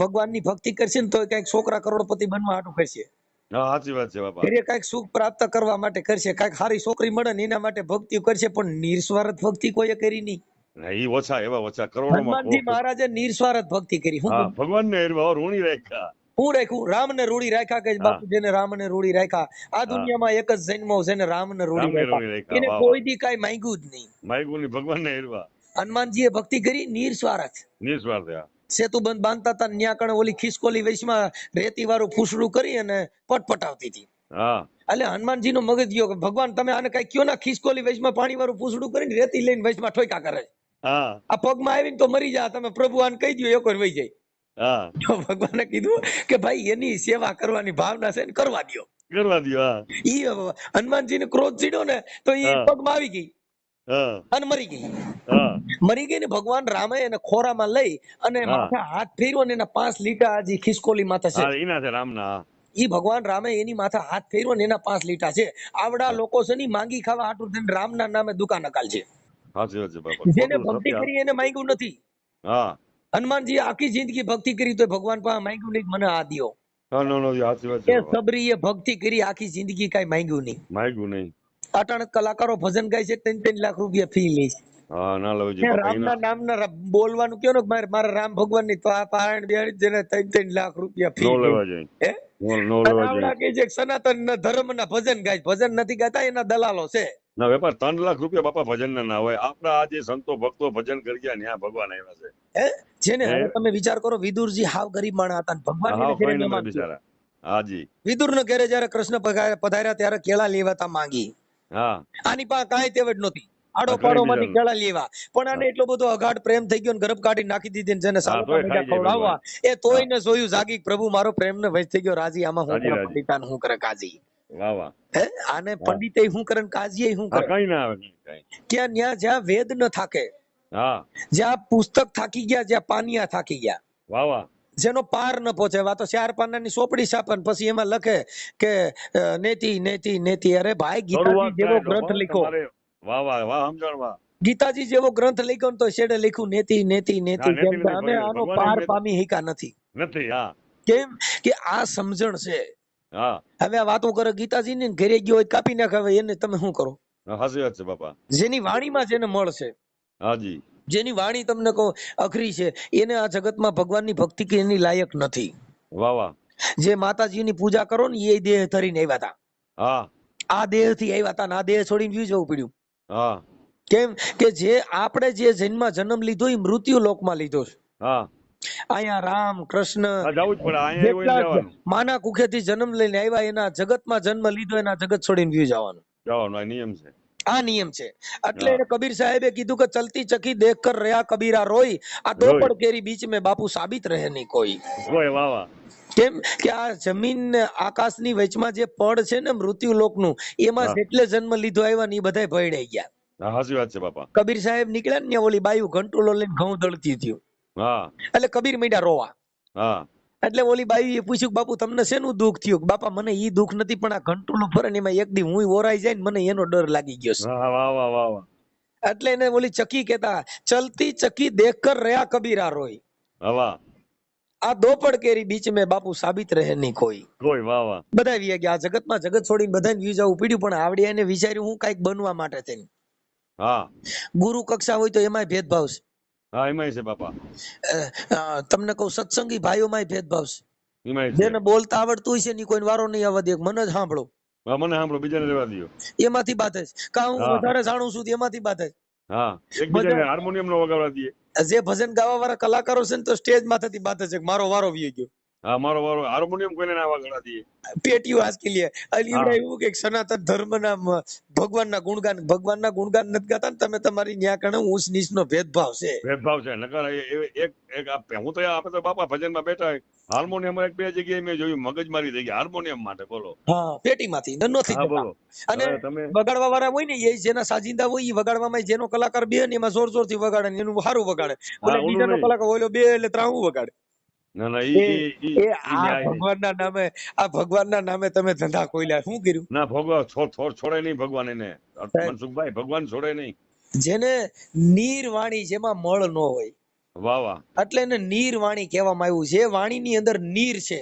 ભગવાનની ભક્તિ કરશે ને તો કઈક છોકરા કરોડપતિ બનવા હાટું કરશે, હા, સાચી વાત છે બાપા. ઘરે કઈક સુખ પ્રાપ્ત કરવા માટે કરશે, કઈક સારી છોકરી મળે ને એના માટે ભક્તિ કરશે, પણ નિર્સ્વાર્થ ભક્તિ કોઈએ કરી નહીં. એ ઓછા એવા ઓછા કરોડોમાં હનુમાનજી મહારાજે નિર્સ્વાર્થ ભક્તિ કરી. હા, ભગવાન ને ઋણી રાખ્યા. હું રાખ્યું? રામને રૂડી રાખ્યા. કે બાપુ જેને રામને રૂડી રાખ્યા, આ દુનિયામાં એક જ જન્મ છે ને રામને રૂડી રામને રાખ્યા. રૂડી રાખ્યા. એને વાહ, કોઈ દી કાંઈ માંગ્યું જ નહીં. માયગુની ભગવાન ને હેરવા હનુમાનજીએ ભક્તિ કરી નિર્સ્વાર્થ. નિસ્વાર્થ થયા. સેતુબંધ બાંધતા હતા ન્યા કણે ઓલી ખિસકોલી વૈશમાં રેતી વાળું ફૂસડું કરી અને પટપટાવતી હતી. હા એટલે હનુમાનજી નો મગજ ગયો કે ભગવાન તમે આને કઈ કયો ના, ખિસકોલી વૈશમાં પાણી વાળું ફૂસડું કરીને રેતી લઈને વૈશમાં ઠોકા કરે. હા આ પગમાં આવીને તો મરી જા, તમે પ્રભુ આને કહી દો એક વાર વહી જાય. હા તો ભગવાને કીધું કે ભાઈ એની સેવા કરવાની ભાવના છે ને કરવા દો. કરવા દો. હા ઈ હનુમાનજીને ક્રોધ ચીડ્યો ને તો ઈ હા. પગમાં આવી ગઈ હા અને મરી ગઈ. હા મરી ગઈ ને ભગવાન રામે એને ખોરામાં લઈ અને હા. માથે હાથ ફેર્યો ને એના 5 લીટા હજી ખિસકોલી માથે છે. હા, એના છે રામના. ઈ ભગવાન રામે એની માથે હાથ ફેર્યો ને એના 5 લીટા છે. આવડા લોકો છે ની માંગી ખાવા હાટું થઈને રામના નામે દુકાન અકાલ છે. સાચી વાત છે બાપા. જેને ખોટું ભક્તિ સત્ય. કરી એને માંગ્યું નથી. હા હનુમાનજી આખી જિંદગી ભક્તિ કરી તો ભગવાન પાસે માંગ્યું નહીં કે મને આ દ્યો. હા, નો સાચી વાત છે એ બાપા. સબરીએ ભક્તિ કરી આખી જિંદગી કાંઈ માંગ્યું નહીં. માયગું નહીં. અટાણે કલાકારો ભજન ગાય છે, 3-3 લાખ રૂપિયા ફી લે છે. હા, ના લેવું જોઈએ બાપા. રામના નામના બોલવાનું કયો ને મારા રામ ભગવાન ની, તો આ પારાયણ બિહારી જેને 3-3 લાખ રૂપિયા ફી નો લે. લેવા જોઈએ. હે? નો અને લેવા આવડા જોઈએ. કે જે સનાતન ધર્મના ભજન ગાય, ભજન નથી ગાતા એના દલાલો છે. ના વેપાર 3 લાખ રૂપિયા બાપા ભજન ના હોય. આપડા આ જે સંતો ભક્તો ભજન કરી ગયા ત્યાં ભગવાન આવ્યા છે. હે? જેને હે? હવે તમે વિચાર કરો, વિદુરજી હાવ ગરીબ માણસ હતા ને ભગવાન હા, એને ઘરે કઈ ન નંબર માંગ્યું. બિચારા. હાજી. વિદુર ને ઘરે જયારે કૃષ્ણ પધાર્યા ત્યારે કેળા લેવાતા માંગી. હા આની પાસે કાંઈ તેવડ નહોતી. આડો હા, કઈ પાડો માંથી બીજાનું. કેળા લેવા, પણ આને એટલો બધો અગાઢ પ્રેમ થઈ ગયો ને ગરબ કાઢી નાખી દીધી ને જેને હા, સાલુકા તોય મેળા ખાઈ જાય ખવડાવવા ભગવાન. એ તોય ને જોયું જાગી પ્રભુ મારો પ્રેમ ને વચ થઈ ગયો રાજી. આમાં હું રાજી કરે રાજી. પંડિતાન હું કરે કાજી. વાહ વાહ. હે? આને હા. પંડિતે હું કરે ને કાજીએ હું હા, કરે. કઈ ના આવે કઈ. ક્યાં ન્યા જ્યાં વેદ ન થાકે, હા જ્યાં પુસ્તક થાકી ગયા, જ્યાં પાનિયા થાકી ગયા, વાહ વાહ. જેનો પાર ન પહોંચે. વા તો 4 પાનાની સોપડી છાપે ને પછી એમાં લખે કે નેતિ નેતિ નેતિ. અરે ભાઈ ગીતાજી શરૂઆત જેવો થાય તો ગ્રંથ પણ લખો. તમારે. વાહ વાહ વાહ સમજણ. વાહ ગીતાજી જેવો ગ્રંથ લખ્યો ને તો શેડે લખ્યું નેતિ નેતિ હા, નેતિ નેતિ કેમ કે નથી અમે ભગવાન આનો ભગવાને પાર મેં- પામી શક્યા નથી. નથી. હા કેમ કે આ સમજણ છે. હા હવે આ વાતો કરે ગીતાજી ને ઘરે ગયો હોય કાપી નાખે, હવે એને તમે શું કરો? સાચી વાત છે બાપા. જેની વાણીમાં જેને મળશે, હાજી. જેની વાણી તમને કહો અઘરી છે, એને આ જગતમાં ભગવાનની ભક્તિ કે એની લાયક નથી. વાહ વાહ. જે માતાજીની પૂજા કરો ને એ દેહ ધરીને આવ્યા હતા, હા આ દેહ થી આવ્યા હતા ને આ દેહ છોડીને વ્યુ જવું પડ્યું. હા કેમ કે જે આપણે જે જન્મ લીધો એ મૃત્યુ લોકમાં લીધો છે. હા અહીંયા રામ કૃષ્ણ હા, જવું જ પડે. અહીંયા એવું જેટલા જવાનું. માના કુખેથી જન્મ લઈને આવ્યા એના જગતમાં જન્મ લીધો, એના જગત છોડીને વ્યુ જવાનું. જવાનું આ નિયમ છે. આ નિયમ છે. એટલે હા. એને કબીર સાહેબે કીધું કે ચલતી ચકી દેખ કર રહ્યા કબીરા રોઈ, આ દો રોઈ. પડ કેરી બીચ में બાપુ સાબિત રહે નહીં કોઈ. કોઈ વાહ વાહ. કેમ કે આ જમીન ને આકાશની વચમાં જે પડ છે ને મૃત્યુ લોકનું, એમાં હા જેટલે જન્મ લીધો આવ્યા ને એ બધા ભયડાઈ ગયા. હા, સાચી વાત છે બાપા. કબીર સાહેબ નીકળ્યા ને ઓલી બાયુ ઘંટોલો લઈને ઘઉં દળતી હતી, હા એટલે કબીર મીડા રોવા. હા એટલે ઓલી બાયુએ પૂછ્યું બાપુ તમને શેનું દુઃખ થયું? બાપા મને ઈ દુઃખ નથી, પણ આ ઘંટોલો ફરે ને એમાં એક દી હું ઓરાઈ જાય ને મને એનો ડર લાગી ગયો છે. હા વાહ વાહ વાહ વાહ. એટલે એને ઓલી ચકી કહેતા, ચલતી ચકી દેખ કર રહ્યા કબીરા રોઈ, હા વાહ. આ દો પડ કેરી બીચ में બાપુ સાબિત રહે નહીં કોઈ. કોઈ વાહ વાહ. બધા વી ગયા આ જગતમાં, જગત છોડીને બધાને વ્યુ જવું પડ્યું, પણ આવડે એને વિચાર્યું હું કઈક બનવા માટે થઈને. હા ગુરુ કક્ષા હોય તો એમાંય ભેદભાવ છે. હા, એમાંય છે બાપા. તમને કહું સત્સંગી ભાઈઓમાંય ભેદભાવ છે. એમાંય છે. જેને બોલતા આવડતું હોય છે ની કોઈ વારો નહીં આવવા દે, મને જ સાંભળો હા, મને સાંભળો, બીજાને રહેવા દો. એમાંથી બાધે છે. કા હું હા વધારે જાણું છું તો એમાંથી બાધે છે. હા, એકબીજાને હાર્મોનિયમ નો વગાડવા દઈએ. જે ભજન ગાવા વાળા કલાકારો છે ને તો સ્ટેજ માંથી બાધે છે કે મારો વારો વી ગયો. હા, મારો વારો હાર્મોનિયમ કોઈને ના વગાડવા દઈએ. પેટીઓ આસકી લે. હા એવું કે સનાતન ધર્મના ભગવાનના ગુણગાન નથી ગાતા ને તમે, તમારી ન્યા કણે ઊંચ નીચ નો ભેદભાવ છે. ભેદભાવ છે. નકર એક એક હું તો આપણે તો બાપા ભજનમાં બેઠા હોય, હાર્મોનિયમ એક બે જગ્યાએ મેં જોયું મગજમારી થઈ ગઈ હાર્મોનિયમ માટે. બોલો. હા, પેટીમાંથી નથી હા જતા. બોલો. અને હવે તમે વગાડવા વાળા હોય ને એ જેના સાજિંદા હોય એ વગાડવામાં જેનો કલાકાર બે ને એમાં જોર જોર થી વગાડે ને એનું સારું વગાડે. હા ઓલા ઓલું બીજાનો નહીં. કલાકાર ઓલો બે એટલે ત્રાવું વગાડે. ના ના, એ ઈ એ આ ન્યાય નહીં. ભગવાનના નામે, આ ભગવાનના નામે તમે ધંધા કોઈલા શું કર્યું? ના ભગવાન છોડે નહીં ભગવાન એને. મનસુખભાઈ ભગવાન છોડે નહીં. જેને નીર વાણી જેમાં મળ ન હોય, વાહ વાહ. એટલે એને નીર વાણી કહેવામાં આવ્યું છે. વાણીની અંદર નીર છે.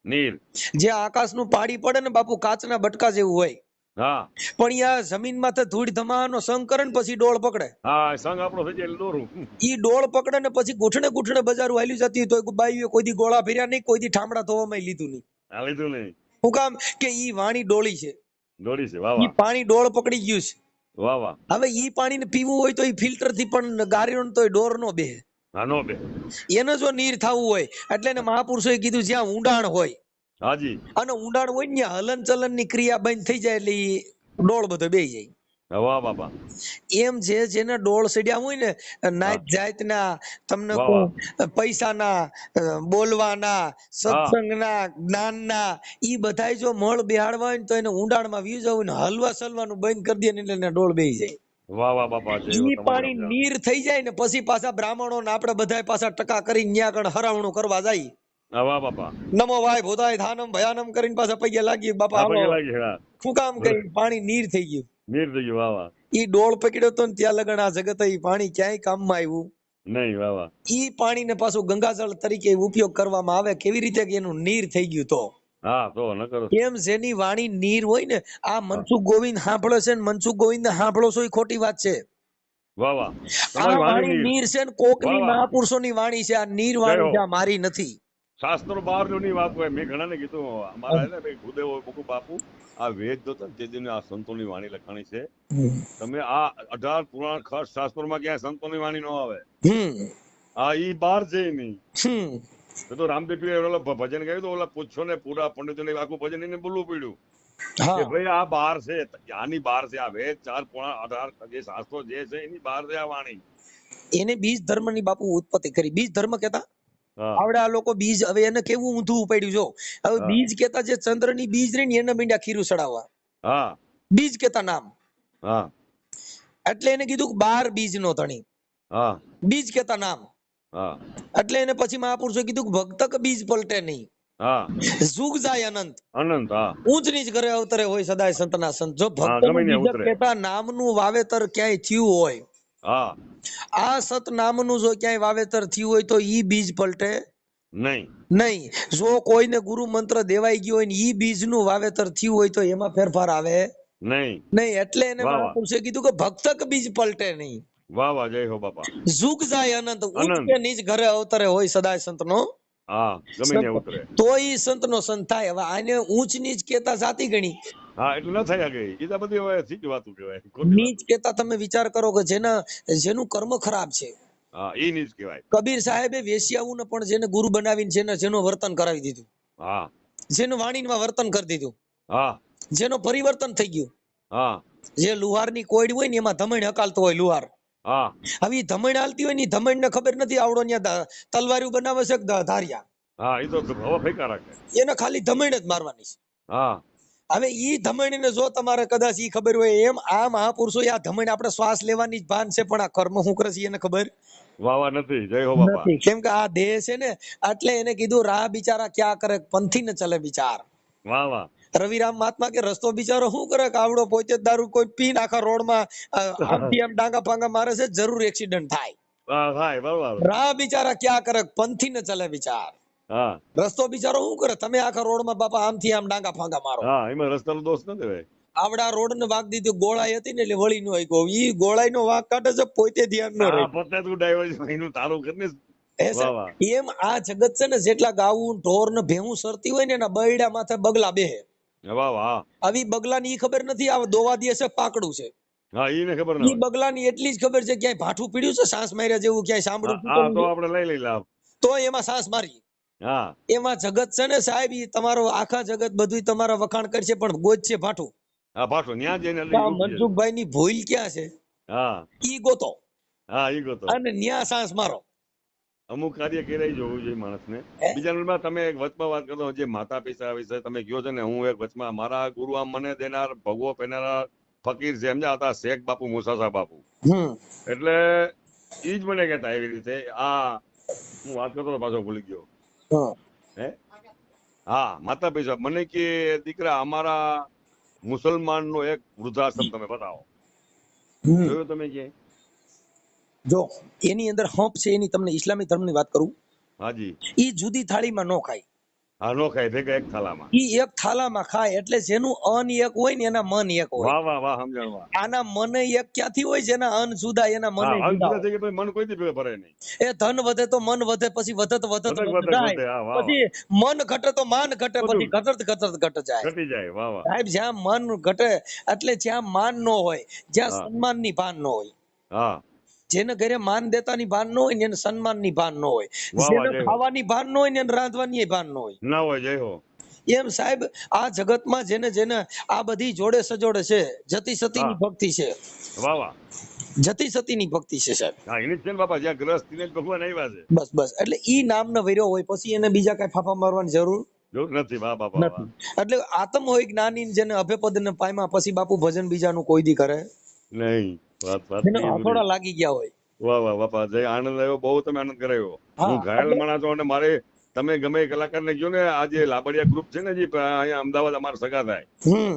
નીર. જે આકાશનું પાડી પડે ને બાપુ કાચના બટકા જેવું હોય, હા પણ યા જમીનમાં તો ધૂળ ધમાનો સંગ કરે ને પછી ડોળ પકડે. હા, સંગ આપણો થઈ જાય દોરું. ઈ ડોળ પકડે ને પછી ગુઠણે બજારું હાલ્યું જતી હોય તો બાઈઓ કોઈ દી ગોળા ફેર્યા નહીં, કોઈ દી ઠામડા ધોવામાં લીધું નહીં. આ લીધું નહીં. હું કામ કે ઈ વાણી ડોળી છે. દોડી છે. વાહ ઈ વાહ. પાણી ડોળ પકડી ગયું છે. વાહ વાહ. હવે ઈ પાણીને પીવું હોય તો ઈ ફિલ્ટર થી પણ ગાર્યો તો ડોર નો બે. હા નો બે. એને જો નીર થવું હોય એટલે એને મહાપુરુષોએ કીધું જ્યાં ઊંડાણ હોય, હાજી. અને ઊંડાણ હોય ને ત્યાં હલન ચલન ની ક્રિયા બંધ થઈ જાય એટલે ઈ ડોળ બધો બેહી જાય. વાહ બાપા. એમ છે જેને ડોળ સડ્યા હોય ને, નાત જાતના, તમને વાહ કહું વાહ. પૈસાના, બોલવાના, સત્સંગના, જ્ઞાનના, ઈ બધાય જો મળ બેહાડવા હોય ને તો એને ઊંડાણમાં વી જવું ને હલવા સલવાનું બંધ કરી દે ને એટલે એને ડોળ બેહી જાય. વાહ વાહ બાપા. ઈ પાણી નીર થઈ જાય ને પછી પાછા બ્રાહ્મણો ને આપણે બધાય પાછા ટકા કરી ન્યા કણ હરાવણું કરવા જાય. વાહ બાપા. નમો વાય ભૂતાય ધાનમ ભયાનમ કરીને પાછા પગે લાગી બાપા આ હાલો પગે લાગી. હા, શું કામ કરી પાણી નીર થઈ ગયું. નીર થઈ ગયું. વાહ વાહ. ઈ ડોળ પકડ્યો તો ને ત્યાં લગન આ જગત ઈ પાણી ક્યાંય કામમાં આવ્યું નહીં. વાહ વાહ. ઈ પાણીને પાછું ગંગાજળ તરીકે ઉપયોગ કરવામાં આવે. કેવી રીતે કે એનું નીર થઈ ગયું. તો હા તો ન કરો. એમ જેની વાણી નીર હોય ને, આ મનસુખ ગોવિંદ સાંભળે છે ને મનસુખ ગોવિંદ સાંભળો છો એ ખોટી વાત છે. વાહ વાહ. આ તમારી વાણી વાણી નીર છે ને કોકની વાહ વાહ. મહાપુરુષોની વાણી છે. આ નીર જય વાણી હો. છે, આ મારી નથી. શાસ્ત્રો બહાર ની વાત હોય. મેં ઘણાને કીધું અમારા ને ભાઈ ગુરુદેવ મુકુ બાપુ આ વેદ જોતો ને તે આ સંતોની વાણી લખાણી છે. તમે આ 18 પુરાણ ખર્ચ શાસ્ત્રોમાં ક્યાંય સંતોની વાણી ન આવે. આ ઈ બાર છે નહીં. તો રામદેવ પીરે ઓલા ભજન ગાયું તો ઓલા પૂછો ને પૂરા પંડિતો ને આખું ભજન એને બોલવું પડ્યું કે ભાઈ આ બાર છે, આની બાર છે. આ વેદ 4 પુરાણ 18 જે શાસ્ત્રો જે છે એની બાર છે આ વાણી. એને બીજ ધર્મ ની બાપુ ઉત્પત્તિ કરી. બીજ ધર્મ કેતા હા આવડે આ લોકો બીજ, હવે એને કેવું ઊંધું ઉપાડ્યું જો. હવે હા બીજ કેતા જે ચંદ્ર ની બીજ રહી ને એને મીંડા ખીરું ચડાવવા, હા બીજ કેતા નામ. હા એટલે એને કીધું કે 12 બીજ નો ધણી, હા બીજ કેતા નામ. હા એટલે એને પછી મહાપુરુષો કીધું કે ભક્ત કે બીજ પલટે નહીં, હા જુગ જાય અનંત, અનંત. હા ઊંચ નીચ ઘરે અવતરે હોય સદાય સંતના સંત. જો હા ભક્ત ગમે નું ત્યાં બીજ ઉતરે. કેતા નામનું વાવેતર ક્યાંય થયું હોય હા આ સત નામનું જો ક્યાંય વાવેતર થયું હોય તો ઈ બીજ પલટે નહીં. નહીં. જો કોઈને ગુરુ મંત્ર દેવાઈ ગયો હોય ને ઈ બીજનું વાવેતર થયું હોય તો એમાં ફેરફાર આવે નહીં. નહીં. એટલે એને વાહ, વાહ. મહાપુરુષે કીધું કે ભક્તક બીજ પલટે નહીં. વાહ વાહ, જય હો બાપા. ઝુક જાય અનંત, ઉચ્ચ અનંત. કે નીચ ઘરે અવતરે હોય સદાય સંતનો હા, ગમે ને ઉતરે. તો ઈ સંતનો સંત થાય. હવે આને ઊંચ નીચ કેતા જાતિ ગણી. હા, એટલું ન થયા ગઈ. એ તો બધી હવે સીધી વાતું કહેવાય, ખોટી નીચ વાતું. કેતા તમે વિચાર કરો કે જેનું કર્મ ખરાબ છે. હા, એ નીચ કહેવાય. કબીર સાહેબે વેશ્યાઓને પણ જેને ગુરુ બનાવીને જેનું વર્તન કરાવી દીધું, હા જેનું વાણીમાં વર્તન કરી દીધું, હા જેનો પરિવર્તન થઈ ગયું. હા જે લુહારની કોયડી હોય ને એમાં ધમણ હકાલતો હોય લુહાર. હા હવે ઈ ધમણ હાલતી હોય ને ધમણ ને ખબર નથી આવડો ત્યાં તલવાર્યું બનાવે છે કે ધારિયા. હા, એ તો હવે ફેંકા રાખે. એને ખાલી ધમણ જ મારવાની છે. હા હવે ઈ ધમણ ને જો તમારે કદાચ ઈ ખબર હોય, એમ આ મહાપુરુષો આ ધમણ આપણે શ્વાસ લેવાની જ ભાન છે, પણ આ કર્મ શું કરે છે એને ખબર વાહ વાહ નથી. જય હો બાપા. નથી. કેમ કે આ દેહ છે ને, એટલે એને કીધું રાહ બિચારા ક્યાં કરે, પંથી ને ચલે વિચાર. વાહ વાહ. રવિરામ મહાત્મા કે રસ્તો બિચારો શું કરે કે આવડો પોતે દારૂ કોઈ પીને આખા રોડમાં આમથી આમ ડાંગા ફાંગા મારે છે, જરૂર એક્સિડન્ટ થાય. હા, થાય બરાબર. રાહ બિચારા ક્યાં કરે, પંથી ને ચલે વિચાર. હા રસ્તો બિચારો શું કરે, તમે આખા રોડમાં બાપા આમથી આમ ડાંગા ફાંગા મારો. હા, એમાં રસ્તાનો દોષ ન દેવાય. આવડા રોડ ને વાગ દીધું, ગોળાઈ હતી ને એટલે વળી નો ગયો. ઈ ગોળાઈ નો વાગ કાઢે છે, પોતે ધ્યાન નો રહે. હા, પોતે તું ડાયવર્ઝન એનું તારું કરીને. હે વાહ સાહેબ, વાહ. એમ આ જગત છે ને, જેટલા ગાવું ઢોર ને ભેહું સરતી હોય ને એના બૈડા માથે બગલા બેહે. વાહ વાહ. આવી બગલાની ઈ ખબર નથી આ દોવા દે છે પાકડું છે. હા, એને ખબર ના ઈ હોય. બગલાની એટલી જ ખબર છે, ક્યાંય ભાઠું પીડ્યું છે સાંસ માર્યા જેવું, ક્યાંય હા સાંભળું હા, તો છે આપણે લઈ લાભ. તો એમાં સાંસ મારી. હા એમાં જગત છે ને સાહેબ, ઈ તમારો આખા જગત બધું તમારા વખાણ કરશે, પણ ગોજ છે ભાઠું. હા, પાછો ન્યા જઈને એટલે આ યોગ્ય છે. મનસુખભાઈ ની ભૂલ ક્યાં છે, હા ઈ ગોતો હા, ઈ ગોતો. અને ન્યા સાંસ મારો. અમુક કાર્ય કરાઈ જવું જોઈએ માણસને. હે? બીજા નંબરમાં તમે એક વચમાં વાત કરો જે માતા પિતા વિશે તમે કહો છો ને, હું એક વચમાં મારા ગુરુ આમ મને દેનાર ભગવો પહેરનારા ફકીર છે સમજ્યા હતા, શેખ બાપુ મુસાસા બાપુ. હમ એટલે ઈ જ મને કહેતા એવી રીતે. આ હું વાત કરતો હતો, પાછો ભૂલી ગયો. હમ હે હા, માતા પિતા મને કે દીકરા અમારા મુસલમાન નો એક વૃદ્ધાશ્રમ તમે બતાવો. હમ જોયું તમે ક્યાંય? જો એની અંદર હંપ છે, એની તમને ઇસ્લામી ધર્મની વાત કરું. હાજી. ઈ જુદી થાળીમાં નો ખાય, હા, નો ખાય ભેગા એક થાલામાં. ઈ એક થાલામાં ખાય. એટલે જેનું અન એક હોય ને એના મન એક હોય. વાહ વાહ વાહ, સમજણ વાહ. આના મન એક ક્યાંથી હોય, જેના અન જુદા એના મન હા, અંત જુદા જુદા હોય. થઈ ગયા તો મન કોઈ દી ભેગા ભરાય નહીં. એ ધન વધે તો મન વધે, પછી વધત વધત વધક વધ વધક જાય, વધે. હા, વાહ વાહ. પછી મન ઘટે તો માન ઘટે, પછી બધું ઘટત ઘટત ઘટ જાય. ઘટી જાય. વાહ વાહ. સાહેબ, જ્યાં મન ઘટે એટલે જ્યાં માન નો હોય, જ્યાં હા સન્માનની ભાન નો હોય. હા, જેને ઘરે માન દેતાની ભાન ન હોય ને એને સન્માનની ભાન ન હોય, વાહ વાહ, જેને જય હો. ખાવાની ભાન ન હોય ને એને રાંધવાની ભાન ન હોય. ના હોય, જય હો. એમ સાહેબ, આ જગતમાં જેને જેને આ બધી જોડે સજોડે છે, જતી સતીની હા, ભક્તિ છે. વાહ વાહ. જતી સતીની ભક્તિ છે સાહેબ. હા, એની જ છે ને બાપા, જ્યાં ગ્રસ્તીને જ ભગવાન આવ્યા છે. બસ બસ, એટલે ઈ નામ ન વર્યો હોય, પછી એને બીજા કઈ ફાફા મારવાની જરૂર જરૂર નથી. વાહ બાપા વાહ. નથી. એટલે આતમ હોય જ્ઞાની જેને અભયપદ ને પામ્યા, પછી બાપુ ભજન બીજાનું કોઈ દી કરે, નહીં, વાત વાત જેને થઈ બધી. હથોડા લાગી ગયા હોય. વાહ વાહ બાપા, જય આનંદ આવ્યો, બહુ તમે આનંદ કરાવ્યો. હા, હું ઘાયલ એટલે માણસ છું અને મારે તમે ગમે એ કલાકારને કહો ને, આ જે લાબડિયા ગ્રુપ છે ને, જે અહીંયા અમદાવાદ અમારા સગા થાય, હમ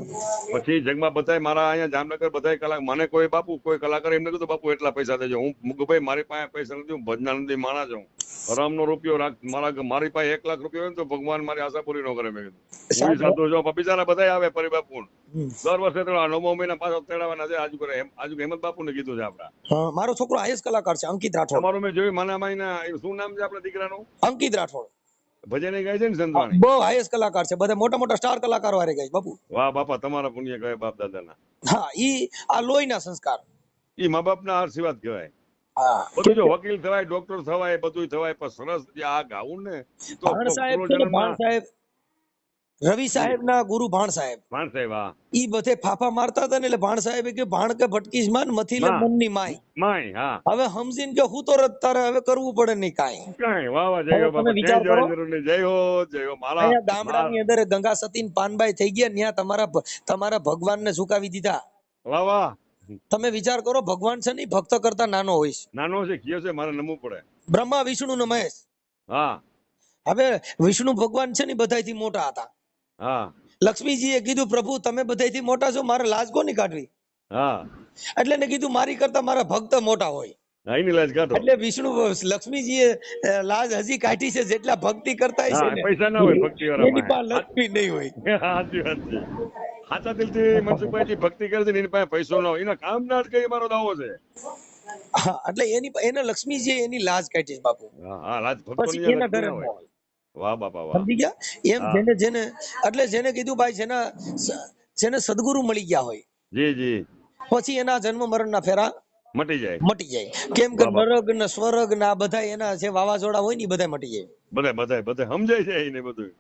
પછી જગમાં બધાય મારા અહીંયા જામનગર બધાય મને કોઈ બાપુ કોઈ કલાકાર એમને કીધું બાપુ એટલા પૈસા દેજો. હું ભાઈ મારી પાસે પૈસા નથી, હું ભજનાનંદી માણસ છું. હરામનો રૂપિયો રાખ, મારી પાસે 1 લાખ રૂપિયો હોય ને તો ભગવાન મારી આશા પૂરી ન કરે. મેં કીધું હું ઈ સાહેબ, સાધુ છું. બિચારા બધા આવે પરિબાપુ હમ. દર વર્ષે તો 9મા મહિના પાછો તેડાવાના છે. આજુ હેમંત બાપુ ને કીધું છે આપડા. મારો છોકરો આઈએસ કલાકાર છે, અંકિત રાઠોડ. તમારું મેં જોયું માના માઈના શું નામ છે આપણા દીકરાનું? અંકિત રાઠોડ ભજન ગાય છે ને સંતવાણી. બહુ હાઈએસ્ટ કલાકાર છે, બધા મોટા મોટા સ્ટાર કલાકારો હારે ગાય બાપુ. વાહ બાપા, તમારા પુણ્ય કહે બાપ દાદાના. હા, ઈ આ લોહીના સંસ્કાર. ઈ મા બાપના આશીર્વાદ કહેવાય. હા, બધું જો વકીલ થવાય, ડોક્ટર થવાય, બધું થવાય, પણ સરસ જે આ ગાવું ને એ તો ભાણ સાહેબ છે ને, ભાણ પૂર્વજન્મમાં. સાહેબ રવિ સાહેબ ના ગુરુ ભાણ સાહેબ, માણ સાહેબ. હા ઈ બધે ફાફા મારતા હતા ને, એટલે ભાણ સાહેબ કે ભાણ કે ભટકીશ માન મથી લે મનની માય. માય. હા, હવે સમજીને કે હું તો રદ તારે હવે કરવું પડે નહીં કાંઈ. કાંઈ. વાહ વાહ, જય હવે હો તમે બાપા, વિચાર ક્યાંય કરો, જવાની જરૂર નહીં. જય હો, જય હો. મારા અહીંયા ગામડાની અંદર ગંગા સતીન પાનબાઈ થઈ ગયા, ત્યાં તમારા ભગવાનને ઝુકાવી દીધા. વાહ વાહ. તમે વિચાર કરો, ભગવાન છે ને ભક્ત કરતા નાનો હોય છે. નાનો છે, કયો છે, મારે નમવું પડે. બ્રહ્મા વિષ્ણુ ને મહેશ. હા હવે વિષ્ણુ ભગવાન છે ને બધાયથી મોટા હતા. હા લક્ષ્મીજીએ કીધું પ્રભુ તમે બધાયથી મોટા છો, મારે લાજ કોની કાઢવી? હા એટલે એને કીધું મારી કરતા મારા ભક્ત મોટા હોય. હા, એની લાજ કાઢો. એટલે વિષ્ણુ લક્ષ્મીજીએ લાજ હજી કાઢી છે, જેટલા ભક્તિ કરતા હા, છે ને પૈસા ના હોય ભક્તિ વાળા એની પાસે લક્ષ્મી નહીં હોય. સાચી વાત છે. સાચા દિલથી મનસુખભાઈ જે ભક્તિ કરે છે ને એની પાસે પૈસો ન હોય, એના કામ ના જ કઈ મારો દાવો છે. હા, એટલે એને લક્ષ્મીજીએ એની લાજ કાઢી છે બાપુ. હા હા, લાજ ભક્તો પછી ની એના લક્ષ્મી ઘરે ના ન હોય. હોય. વાહ બાપા વાહ. સમજી ગયા? એમ હા. જેને એટલે જેને કીધું ભાઈ જેને સદગુરુ મળી ગયા હોય જી જી, પછી એના જન્મ મરણના ફેરા મટી જાય. મટી જાય. કેમ કે વાહ બાપા. નરક ને સ્વર્ગ ને આ બધા એના જે વાવાઝોડા હોય ને ઈ બધા મટી જાય. બધા સમજાય જાય ને બધું.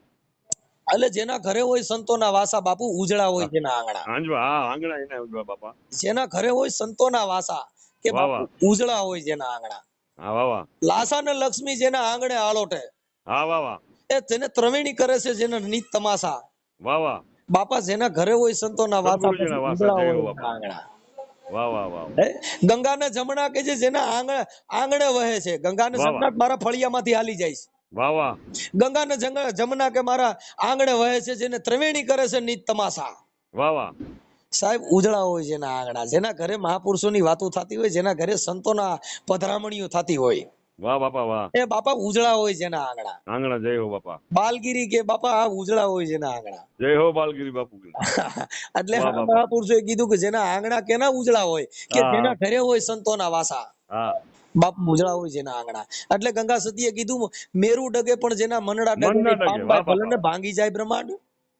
એટલે જેના ઘરે હોય સંતોના વાસા બાપુ, ઉજળા હોય હા, જેના આંગણા. આંજવા હા આંગણા એના ઉજવા બાપા. જેના ઘરે હોય સંતોના વાસા કે વાહ બાપુ વાહ. ઉજળા હોય જેના આંગણા. હા વાહ વાહ. લાસા ને લક્ષ્મી જેના આંગણે આલોટે, હા વાહ વાહ. એ તેને ત્રવેણી કરે છે જેના નીત તમાસા. વાહ વાહ. બાપા જેના ઘરે હોય સંતોના વાસા સદગુરુજીના પછી વાસા ઉજળા જય હોય હો એના બાપા. આંગણા. વાહ વાહ વાહ. હે? ગંગાના જમણા કે છે જેના આંગણે વહે છે. ગંગાના વાહ વાહ. જમણા મારા ફળિયામાંથી હાલી જાય છે. વાહ વાહ. ગંગાના જમના કે મારા આંગણે વહે છે જેને ત્રિવેણી કરે છે નીત તમાસા. વાહ વાહ. સાહેબ ઉજળા હોય જેના આંગણા, જેના ઘરે મહાપુરુષોની વાતો થતી હોય, જેના ઘરે સંતોના પધરામણીઓ થતી હોય, વાહ બાપા વાહ. એ બાપા ઉજળા હોય જેના આંગણા. આંગણા જય હો બાપા. બાલગીરી કે બાપા આ ઉજળા હોય જેના આંગણા. જય હો બાલગીરી બાપુ. એટલે વાહ હા બાપા. મહાપુરુષોએ કીધું કે જેના આંગણા કેના ઉજળા હોય, કે હા જેના ઘરે હોય સંતોના વાસા. હા. બાપ ઉજળા હોય જેના આંગણા. એટલે ગંગા સતીએ કીધું મેરુ ડગે પણ જેના મનડા મન ડગે ના નહીં, ડગે. વાહ પાનબાઈ ભલે બાપા. ને ભાંગી જાય બ્રહ્માંડ.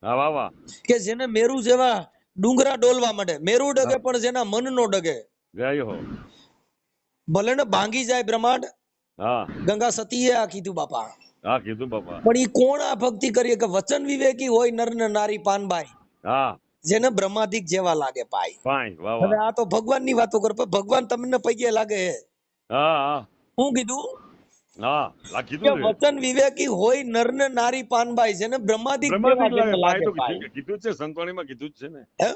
હા વાહ વાહ. કે જેને મેરુ જેવા ડુંગરા ડોલવા માંડે, મેરુ ડગે હા પણ જેના મનનો ડગે, જય હો. ભલે ને ભાંગી જાય બ્રહ્માંડ. હા ગંગા સતીએ આ કીધું બાપા. હા, કીધું બાપા. પણ ઈ કોણ આ ભક્તિ કરીએ કે વચન વિવેકી હોય નર ને નારી પાનબાઈ, હા જેને બ્રહ્માદિક જેવા લાગે પાય. ફાઈન. વાહ હવે વાહ. આ તો ભગવાનની વાતો કરે, પણ ભગવાન તમને પૈયે લાગે હે. હા હા હું કીધું હા, કે કીધું છે. વચન વિવેકી હોય નર ને નારી પાનબાઈ, જેને બ્રહ્માદિક જેવા બ્રહ્માદિક જેને લાગે પાય લાગે તો પાય. કીધું જ છે, સંતવાણીમાં કીધું જ છે ને, હે?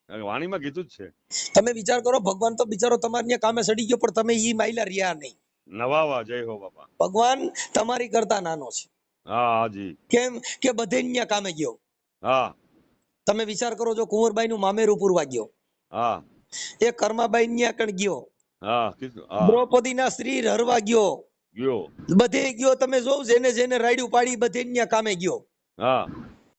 વાણીમાં કીધું જ છે. તમે વિચાર કરો, ભગવાન તો બિચારો તમારી ત્યાં કામે સડી ગયો, પણ તમે ઈ માયલા રહ્યા નહીં. નવા વાહ જય હો બાપા. ભગવાન તમારી કરતા નાનો છે. હા હાજી. કેમ કે બધે ત્યાં કામે ગયો. હા તમે વિચાર કરો, જો કુંવરબાઈ નું મામેરું પૂરવા ગયો, હા એ કર્માબાઈ ત્યાં કણ ગયો, હા કીધું. હા દ્રૌપદી ના શ્રી હરવા ગયો, ગયો. બધે ગયો. તમે જોવ જેને જેને રાયડું પાડી બધે ત્યાં કામે ગયો. હા